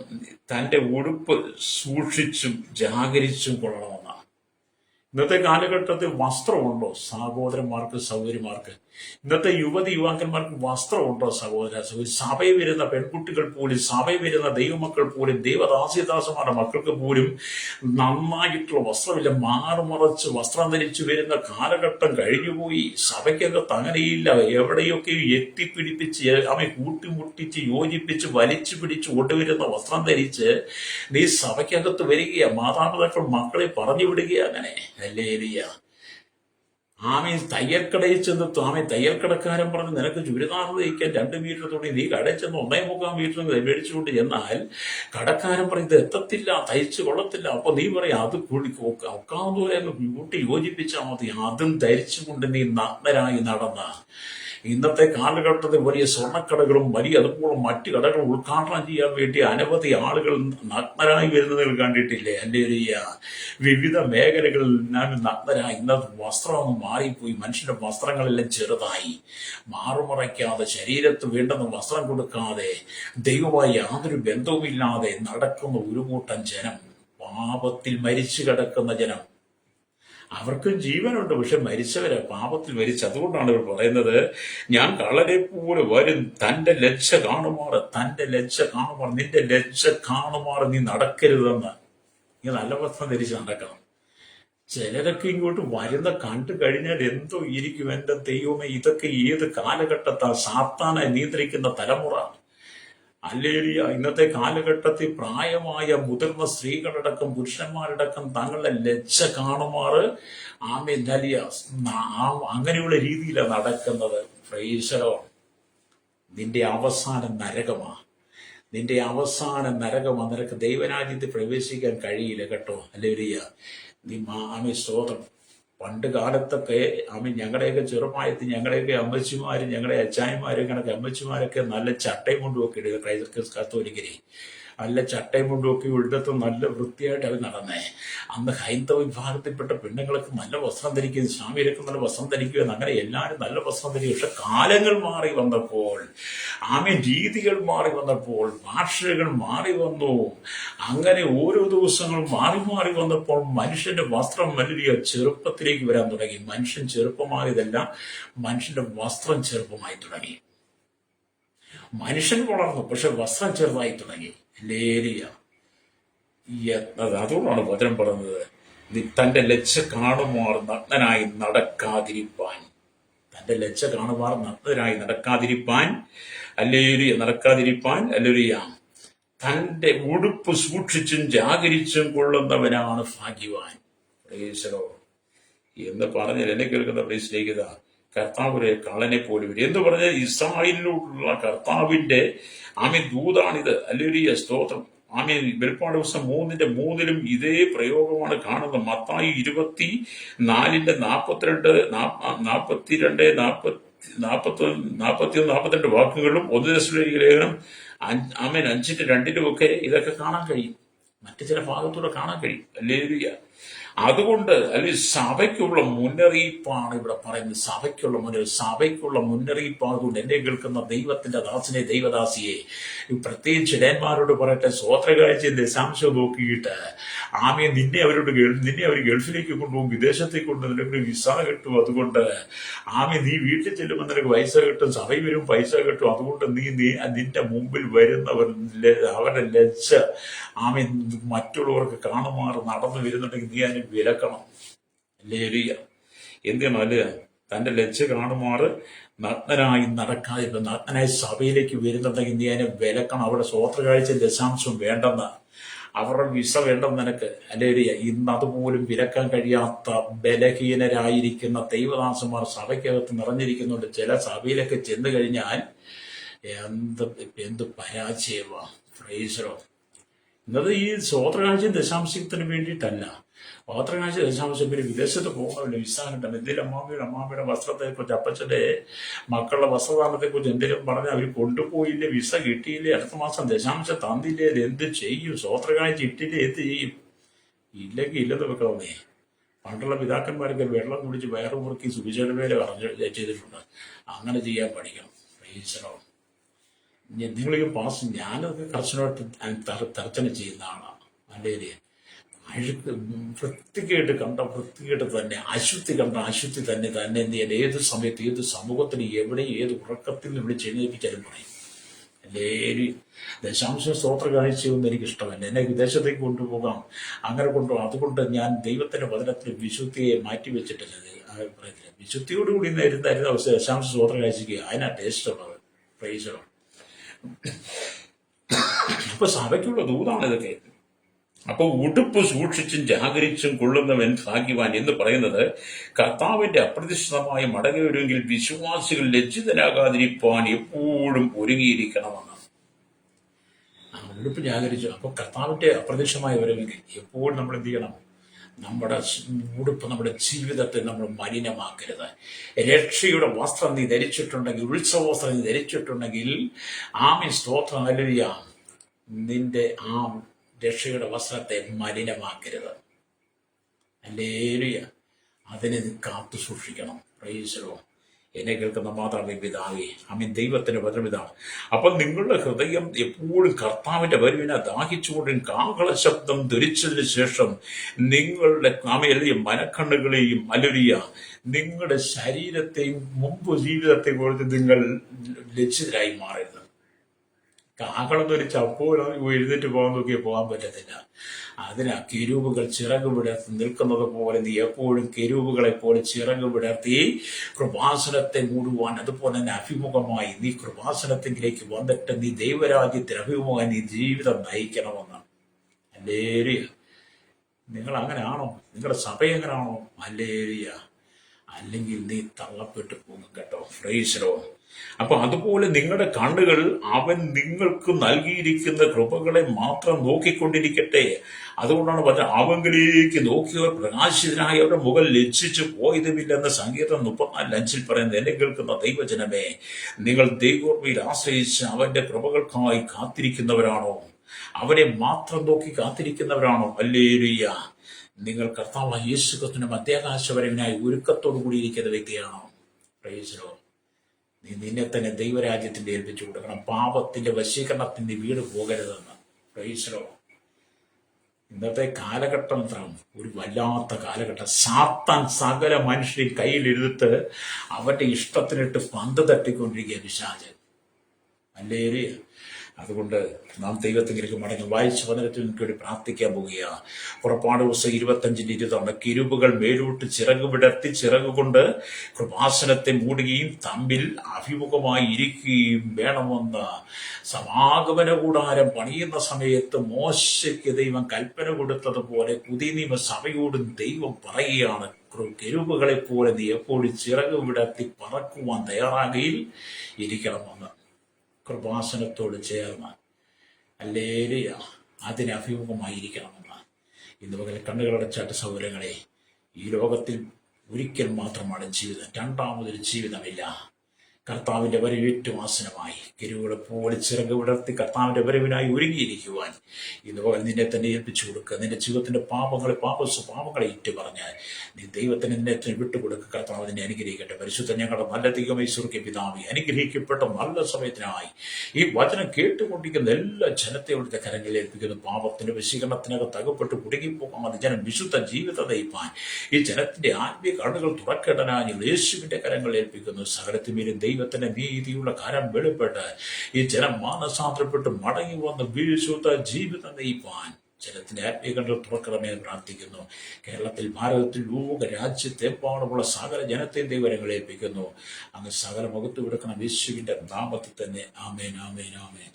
തന്റെ ഉടുപ്പ് സൂക്ഷിച്ചും ജാഗരിച്ചും കൊള്ളണമെന്നാണ്. ഇന്നത്തെ കാലഘട്ടത്തിൽ വസ്ത്രമുണ്ടോ സഹോദരന്മാർക്ക്, സഹോദരിമാർക്ക്? ഇന്നത്തെ യുവാക്കന്മാർക്ക് വസ്ത്രമുണ്ടോ സഹോദര സഹോദരി? സഭയിൽ വരുന്ന പെൺകുട്ടികൾ പോലും, സഭയിൽ വരുന്ന ദൈവമക്കൾ പോലും, ദൈവദാസിദാസന്മാരുടെ മക്കൾക്ക് പോലും നന്നായിട്ടുള്ള വസ്ത്രമില്ല. മാറുമറച്ച് വസ്ത്രം ധരിച്ചു വരുന്ന കാലഘട്ടം കഴിഞ്ഞുപോയി. സഭയ്ക്കകത്ത് അങ്ങനെയില്ല. എവിടെയൊക്കെ എത്തിപ്പിടിപ്പിച്ച് കൂട്ടിമുട്ടിച്ച് യോജിപ്പിച്ച് വലിച്ചു പിടിച്ച് കൊണ്ടുവരുന്ന വസ്ത്രം ധരിച്ച് നീ സഭയ്ക്കകത്ത് വരികയാ. മാതാപിതാക്കൾ മക്കളെ പറഞ്ഞു വിടുകയാ. അങ്ങനെ ഹല്ലേലൂയ. തയ്യൽക്കടയിൽ ചെന്ന് തയ്യൽക്കടക്കാരൻ പറഞ്ഞു നിനക്ക് ചുരിദാർ തയ്ക്കാൻ 2 മീറ്റർ തുണി നീ കടയിൽ ചെന്ന് 1.25 മീറ്റർ മേടിച്ചുകൊണ്ട് ചെന്നാൽ കടക്കാരൻ പറയും ഇത് എത്തത്തില്ല, തയ്ച്ച് കൊള്ളത്തില്ല. അപ്പൊ നീ പറയും അത് ഒക്കാവുന്നതുപോലെ കൂട്ടി യോജിപ്പിച്ചാൽ മതി. അതും ധരിച്ചുകൊണ്ട് നീ നഗ്നരായി നടന്ന ഇന്നത്തെ കാലഘട്ടത്തിൽ വലിയ സ്വർണ്ണക്കടകളും അതുപോലെ മറ്റു കടകളും ഉദ്ഘാടനം ചെയ്യാൻ വേണ്ടി അനവധി ആളുകൾ നഗ്നരായി വരുന്നതിൽ കണ്ടിട്ടില്ലേ? എൻ്റെ വിവിധ മേഖലകളിൽ നഗ്നരായി. ഇന്നത്തെ വസ്ത്രമൊന്നും മാറിപ്പോയി. മനുഷ്യന്റെ വസ്ത്രങ്ങളെല്ലാം ചെറുതായി, മാറുമറയ്ക്കാതെ, ശരീരത്ത് വേണ്ടുന്ന വസ്ത്രം കൊടുക്കാതെ, ദൈവമായി യാതൊരു ബന്ധവുമില്ലാതെ നടക്കുന്ന ഒരു കൂട്ടം ജനം, പാപത്തിൽ മരിച്ചു കിടക്കുന്ന ജനം. അവർക്കും ജീവനുണ്ട്, പക്ഷെ മരിച്ചവരാ, പാപത്തിൽ മരിച്ചു. അതുകൊണ്ടാണ് ഇവർ പറയുന്നത് ഞാൻ കള്ളനെ പോലെ വരും, തന്റെ ലജ്ജ കാണുമാറ് നിന്റെ ലജ്ജ കാണുമാറ് നീ നടക്കരുതെന്ന്. നീ നല്ല വസ്ത്രം ധരിച്ച് നടക്കണം. ചിലരൊക്കെ ഇങ്ങോട്ട് വരുന്ന കണ്ടു കഴിഞ്ഞാൽ എന്തോ ഇരിക്കും. എന്റെ ദൈവമേ, ഇതൊക്കെ ഏത് കാലഘട്ടത്താ സാത്താനെ നിയന്ത്രിക്കുന്ന തലമുറ. ഹല്ലേലൂയ. ഇന്നത്തെ കാലഘട്ടത്തിൽ പ്രായമായ മുതിർന്ന സ്ത്രീകളടക്കം പുരുഷന്മാരടക്കം തങ്ങളുടെ ലജ്ജ കാണുമാറ് അങ്ങനെയുള്ള രീതിയിലാണ് നടക്കുന്നത്. Price the Lord. നിന്റെ അവസാനം നരകമാ, നിനക്ക് ദൈവരാജ്യത്തിൽ പ്രവേശിക്കാൻ കഴിയില്ല കേട്ടോ. ഹല്ലേലൂയ. നീ സ്തോത്രം. പണ്ട് കാലത്തൊക്കെ ഞങ്ങളുടെയൊക്കെ ചെറുപ്രായത്തിൽ ഞങ്ങളുടെയൊക്കെ അമ്മച്ചിമാരും ഞങ്ങളുടെ അച്ചായന്മാരും കണക്ക് അമ്മച്ചിമാരൊക്കെ നല്ല ചട്ടയും കൊണ്ടുമൊക്കെ ഇടുക. കത്തോലിക്കരെ നല്ല ചട്ടയും കൊണ്ടുമൊക്കെ ഇവിടുത്തെ നല്ല വൃത്തിയായിട്ട് അവർ നടന്നേ. അന്ന് ഹൈന്ദവ വിഭാഗത്തിൽപ്പെട്ട പെണ്ണുങ്ങൾക്ക് നല്ല വസ്ത്രം ധരിക്കും, സ്വാമിയൊക്കെ നല്ല വസ്ത്രം ധരിക്കുമെന്ന്, അങ്ങനെ എല്ലാവരും നല്ല വസ്ത്രം ധരിക്കും. പക്ഷെ കാലങ്ങൾ മാറി വന്നപ്പോൾ, രീതികൾ മാറി വന്നപ്പോൾ, ഭാഷകൾ മാറി വന്നു. അങ്ങനെ ഓരോ ദിവസങ്ങളും മാറി മാറി വന്നപ്പോൾ മനുഷ്യന്റെ വസ്ത്രം വലിയ ചെറുപ്പത്തിലേക്ക് വരാൻ തുടങ്ങി. മനുഷ്യൻ ചെറുപ്പമായതല്ല, മനുഷ്യന്റെ വസ്ത്രം ചെറുപ്പമായി തുടങ്ങി. മനുഷ്യൻ വളർന്നു, പക്ഷെ വസ്ത്രം ചെറുതായി തുടങ്ങി. ലേരിയ. അതുകൊണ്ടാണ് വചനം പറഞ്ഞത് നീ തന്റെ ലജ്ജ കാണുമാർ നഗ്നനായി നടക്കാതിരിപ്പാൻ. തന്റെ ലജ്ജ കാണുമാർ നഗ്നനായി നടക്കാതിരിപ്പാൻ. ഹല്ലേലൂയ. തന്റെ ഉടുപ്പ് സൂക്ഷിച്ചും ജാഗരിച്ചും കൊള്ളുന്നവനാണ് ഭാഗ്യവാൻ. എന്ന് പറഞ്ഞാൽ എന്നെ കേൾക്കുന്ന സ്നേഹിത, കർത്താവിനെ കള്ളനെ പോലും എന്ന് പറഞ്ഞാൽ ഇസ്രായേലിലോട്ടുള്ള കർത്താവിന്റെ ദൂതാണിത്. ഹല്ലേലൂയ, സ്തോത്രം. വെളിപ്പാട് ദിവസം 3:3 ഇതേ പ്രയോഗമാണ് കാണുന്നത്. മത്തായി 24:42, 41-42 വാക്കുകളും 1 തെസ്സലോനിക്ക ലേഖനം 5:2 ഒക്കെ ഇതൊക്കെ കാണാൻ കഴിയും. മറ്റു ചില ഭാഗത്തൂടെ കാണാൻ കഴിയും. ഹല്ലേലൂയ. അതുകൊണ്ട് സഭയ്ക്കുള്ള മുന്നറിയിപ്പാണ് ഇവിടെ പറയുന്നത്. സഭയ്ക്കുള്ള മുന്നറിയിപ്പാകുകൊണ്ട് എന്നെ കേൾക്കുന്ന ദൈവത്തിന്റെ ദാസനെ, ദൈവദാസിയെ, പ്രത്യേകിച്ച് ഇടയന്മാരോട് പറയട്ടെ, സ്വോത്രകാഴ്ച ദശാംശം നോക്കിയിട്ട് നിന്നെ അവർ ഗൾഫിലേക്ക് കൊണ്ടുപോകും, വിദേശത്തേക്ക് കൊണ്ടുപോകും, നിനക്ക് വിസ കിട്ടും. അതുകൊണ്ട് നീ വീട്ടിൽ ചെല്ലുമ്പോൾ നിനക്ക് പൈസ കിട്ടും, സഭയിൽ വരും പൈസ കിട്ടും. അതുകൊണ്ട് നീ നിന്റെ മുമ്പിൽ വരുന്നവർ അവരുടെ ലജ്ജ മറ്റുള്ളവർക്ക് കാണുമാറ് നടന്നു വരുന്നുണ്ടെങ്കിൽ നീ അതിന് വിലക്കണം. ഹല്ലേലൂയ. എന്തിനാല് തന്റെ ലജ്ജ കാണുമാറ് നഗ്നനായി നടക്കാതെ, നഗ്നനായി സഭയിലേക്ക് വരുന്നുണ്ടെങ്കിൽ നീ അതിനെ വിലക്കണം. അവിടെ സ്വോത്രകാഴ്ച ദശാംശം വേണ്ടെന്ന്, അവരുടെ വിസ വേണ്ടെന്ന് നിനക്ക്. ഹല്ലേലൂയ. ഇന്ന് അതുപോലും വിലക്കാൻ കഴിയാത്ത ബലഹീനരായിരിക്കുന്ന ദൈവദാസന്മാർ സഭയ്ക്കകത്ത് നിറഞ്ഞിരിക്കുന്നുണ്ട്. ചില സഭയിലൊക്കെ ചെന്ന് കഴിഞ്ഞാൽ എന്ത് പരാജയമാണ്. Price the Lord. ഇന്നത് ഈ സ്വോത്രകാഴ്ചയും ദശാംശത്തിന് വേണ്ടിയിട്ടല്ല. സ്വോത്രകാഴ്ച ദശാംശം പിന്നെ വിദേശത്ത് പോകണമല്ലോ, വിസ കിട്ടണം. എന്തെങ്കിലും അമ്മാമ്മയുടെ വസ്ത്രത്തെക്കുറിച്ച്, അപ്പച്ചന്റെ മക്കളുടെ വസ്ത്രദാനത്തെക്കുറിച്ച് എന്തെങ്കിലും പറഞ്ഞാൽ അവർ കൊണ്ടുപോയില്ലേ, വിസ കിട്ടിയില്ലേ, അടുത്ത മാസം ദശാംശം തന്നില്ലേ, എന്ത് ചെയ്യും? സ്വോത്രകാഴ്ച ഇട്ടില്ലേ, എന്ത് ചെയ്യും? ഇല്ലെങ്കിൽ ഇല്ലെന്ന് വെക്കണമെന്നേ. പണ്ടുള്ള പിതാക്കന്മാരൊക്കെ വെള്ളം കുടിച്ച് വയറ് മുറുക്കി സുവിശേഷ വേല ചെയ്തിട്ടുണ്ട്. അങ്ങനെ ചെയ്യാൻ പഠിക്കണം. Price the Lord. നിങ്ങളീ ഞാനതൊക്കെ കർശനമായിട്ട് തർച്ചന ചെയ്യുന്ന ആളാണ്. അല്ലെങ്കിൽ വൃത്തികേട്ട് തന്നെ, അശുദ്ധി കണ്ട അശുദ്ധി തന്നെ എന്ത് ചെയ്യാൻ ഏത് സമയത്ത് ഏത് സമൂഹത്തിന് എവിടെയും ഏത് ഉറക്കത്തിൽ നിന്ന് വിളിച്ചെഴുന്നേൽപ്പിച്ചാലും പറയും. എല്ലാവരും ദശാംശ സ്തോത്ര കാഴ്ചയൊന്നും എനിക്കിഷ്ടമല്ല. എന്നെ വിദേശത്തേക്ക് കൊണ്ടുപോകാം, അങ്ങനെ കൊണ്ടുപോകാം. അതുകൊണ്ട് ഞാൻ ദൈവത്തിന്റെ വചനത്തിൽ വിശുദ്ധിയെ മാറ്റിവെച്ചിട്ടില്ല. അഭിപ്രായത്തില് വിശുദ്ധിയോടുകൂടി ഇരുന്ന ദശാംശ സ്തോത്ര കാഴ്ചയ്ക്ക് അതിനാ ടേസ്റ്റ് ഉള്ളത്. Price the Lord. അപ്പൊ സഭയ്ക്കുള്ള ദൂതാണ് ഇതൊക്കെ. അപ്പൊ ഉടുപ്പ് സൂക്ഷിച്ചും ജാഗരിച്ചും കൊള്ളുന്നവൻ ഭാഗ്യവാൻ എന്ന് പറയുന്നത് കർത്താവിന്റെ അപ്രതീക്ഷിതമായ മടങ്ങുവരുമെങ്കിൽ വിശ്വാസികൾ ലജ്ജിതരാകാതിരിക്കാൻ എപ്പോഴും ഒരുങ്ങിയിരിക്കണമെന്ന്. ഉടുപ്പ് ജാഗരിച്ചു. അപ്പൊ കർത്താവിന്റെ അപ്രതീക്ഷിതമായ വരവെങ്കിൽ എപ്പോഴും നമ്മൾ എന്ത് ചെയ്യണം? നമ്മുടെ ഉടുപ്പ്, നമ്മുടെ ജീവിതത്തെ നമ്മൾ മലിനമാക്കരുത്. രക്ഷയുടെ വസ്ത്രം നീ ധരിച്ചിട്ടുണ്ടെങ്കിൽ, ഉത്സവ വസ്ത്രം നീ ധരിച്ചിട്ടുണ്ടെങ്കിൽ, ആമേൻ, സ്തോത്രം, ഹല്ലേലൂയ, നിന്റെ ആ രക്ഷയുടെ വസ്ത്രത്തെ മലിനമാക്കരുത്. ഹല്ലേലൂയ. അതിനെ നീ കാത്തു സൂക്ഷിക്കണം. Price the Lord. എന്നെ കേൾക്കുന്ന മാതാവേ, പിതാവേ, ആമേൻ, ദൈവത്തിന്റെ വചനം ഇതാണ്. അപ്പൊ നിങ്ങളുടെ ഹൃദയം എപ്പോഴും കർത്താവിന്റെ വരവിനെ ദാഹിച്ചുകൊണ്ടും കാഹള ശബ്ദം ധരിച്ചതിന് ശേഷം നിങ്ങളുടെ ആമേൻ മനക്കണ്ണുകളെയും ഹല്ലേലൂയ നിങ്ങളുടെ ശരീരത്തെയും മുമ്പ് ജീവിതത്തെ കുറിച്ച് നിങ്ങൾ ലജ്ജിതരായി മാറരുത്. കാഹളം ധരിച്ച് അപ്പോൾ എഴുന്നേറ്റ് പോകാൻ നോക്കിയാൽ പോകാൻ പറ്റത്തില്ല. അതിനാ കെരൂബുകൾ ചിറക് വിടർത്തി നിൽക്കുന്നത് പോലെ നീ എപ്പോഴും കെരൂബുകളെ പോലെ ചിറക് വിടർത്തി കൃപാസനത്തെ മൂടുവാൻ, അതുപോലെ തന്നെ അഭിമുഖമായി നീ കൃപാസനത്തിലേക്ക് വന്നിട്ട് നീ ദൈവരാജ്യത്തിന് അഭിമുഖമായി നീ ജീവിതം നയിക്കണമെന്നാണ്. ഹല്ലേലൂയ. നിങ്ങൾ അങ്ങനെയാണോ? നിങ്ങളുടെ സഭ എങ്ങനെയാണോ? ഹല്ലേലൂയ. അല്ലെങ്കിൽ നീ തള്ളപ്പെട്ടു പോകും കേട്ടോ. Price the Lord. അപ്പൊ അതുപോലെ നിങ്ങളുടെ കണ്ണുകൾ അവൻ നിങ്ങൾക്ക് നൽകിയിരിക്കുന്ന കൃപകളെ മാത്രം നോക്കിക്കൊണ്ടിരിക്കട്ടെ. അതുകൊണ്ടാണ് പറഞ്ഞത്, അവങ്കിലേക്ക് നോക്കിയവർ പ്രകാശിതനായവരുടെ മുഖം ലജ്ജിച്ചു പോയതുമില്ലെന്ന് സങ്കീർത്തനം 34:5 പറയുന്നത്. എന്നെ കേൾക്കുന്ന ദൈവജനമേ, നിങ്ങൾ ദൈവോർമ്മയിൽ ആശ്രയിച്ച് അവന്റെ കൃപകൾക്കായി കാത്തിരിക്കുന്നവരാണോ? അവനെ മാത്രം നോക്കി കാത്തിരിക്കുന്നവരാണോ? ഹല്ലേലൂയ. നിങ്ങൾ കർത്താവായ യേശു ക്രിസ്തുവിന്റെ മധ്യാകാശവരവിനായി ഒരുക്കത്തോടു കൂടിയിരിക്കുന്ന വ്യക്തിയാണോ? Price the Lord. നീ നിന്നെ തന്നെ ദൈവരാജ്യത്തിന്റെ ഏൽപ്പിച്ചു കൊടുക്കണം. പാപത്തിന്റെ വശീകരണത്തിന്റെ വീട് പോകരുതെന്ന്. Price the Lord. ഇന്നത്തെ കാലഘട്ടം ഒരു വല്ലാത്ത കാലഘട്ടം. സാത്താൻ സകല മനുഷ്യരെയും കയ്യിലെടുത്ത് അവന്റെ ഇഷ്ടത്തിനിട്ട് പന്ത് തട്ടിക്കൊണ്ടിരിക്കുക പിശാചൻ. ഹല്ലേലൂയ. അതുകൊണ്ട് നാം ദൈവത്തിലേക്ക് മടങ്ങി വായിച്ച വചനത്തിൽ നിങ്ങൾക്ക് വേണ്ടി പ്രാർത്ഥിക്കാൻ പോവുകയാണ്. പുറപ്പാട് ദിവസം 25:20 കിരുബുകൾ മേലോട്ട് ചിറക് വിടർത്തി ചിറകുകൊണ്ട് കൃപാസനത്തെ മൂടുകയും തമ്മിൽ അഭിമുഖമായി ഇരിക്കുകയും വേണമെന്ന്. സമാഗമന കൂടാരം പണിയുന്ന സമയത്ത് മോശയ്ക്ക് ദൈവം കൽപ്പന കൊടുത്തതുപോലെ പുതിയ നിയമ സഭയോടും ദൈവം പറയുകയാണ്, കെരൂബുകളെ പോലെ നീ എപ്പോഴും ചിറക് വിടർത്തി പറക്കുവാൻ തയ്യാറാകയിൽ ഇരിക്കണമെന്ന്. കൃപാസനത്തോട് ചേർന്ന് ഹല്ലേലൂയ അതിന് അഭിമുഖമായിരിക്കണമെന്ന്. ഇന്ന് പകൽ കണ്ണുകളടച്ചാട്ട് സൗകര്യങ്ങളെ, ഈ ലോകത്തിൽ ഒരിക്കൽ മാത്രമാണ് ജീവിതം, രണ്ടാമതൊരു ജീവിതമില്ല. കർത്താവിന്റെ വരവ് ഏറ്റവും ആസനമായി കെരൂബുകളെ പോലെ ചിറക് വിടർത്തി കർത്താവിന്റെ വരവിനായി ഒരുങ്ങിയിരിക്കുവാൻ ഇന്ന് പകൽ നിന്നെ തന്നെ ഏൽപ്പിച്ചു കൊടുക്കുക. നിന്റെ ജീവിതത്തിന്റെ പാപങ്ങളെ ഇറ്റ് പറഞ്ഞാൽ നീ ദൈവത്തിന് നിന്നെ വിട്ടുകൊടുക്കുക. കർത്താവ് നിന്നെ അനുഗ്രഹിക്കട്ടെ. പരിശുദ്ധ ഞങ്ങളുടെ നല്ല ദൈവമേ, സ്വർഗ്ഗീയ പിതാവേ, അനുഗ്രഹിക്കപ്പെട്ട നല്ല സമയത്തിനായി ഈ വചനം കേട്ടുകൊണ്ടിരിക്കുന്ന എല്ലാ ജനത്തെ അവിടുത്തെ കരങ്ങളിൽ ഏൽപ്പിക്കുന്നു. പാപത്തിന്റെ വശീകരണത്തിനകത്ത് അകപ്പെട്ട് കുടുങ്ങിപ്പോകാതെ ജനം വിശുദ്ധ ജീവിതം നയിപ്പാൻ ഈ ജനത്തിന്റെ ആത്മീയ കണ്ണുകൾ തുറക്കേണ്ടനായി യേശുവിന്റെ കരങ്ങളിൽ ഏൽപ്പിക്കുന്നു. സകലത്തിന്മേലും ദൈവത്തിന്റെ നീതിയുള്ള കരം വെളിപ്പെട്ട് ഈ ജനം മാനസാന്തരപ്പെട്ട് മടങ്ങി വന്ന് വിശുദ്ധ ജീവിതം നയിപ്പാൻ ജനത്തിന്റെ ആത്മീയ കണ്ണുകൾ തുറക്കണമെന്ന് പ്രാർത്ഥിക്കുന്നു. കേരളത്തിൽ, ഭാരതത്തിൽ, ലോക രാജ്യത്തെമ്പാടുമുള്ള സകല ജനത്തെയും ദൈവകരങ്ങളിൽ ഏൽപ്പിക്കുന്നു. അങ്ങ് സകല മുഖത്ത് കൊടുക്കണം യേശുവിന്റെ നാമത്തിൽ തന്നെ. ആമേൻ, ആമേൻ, ആമേൻ.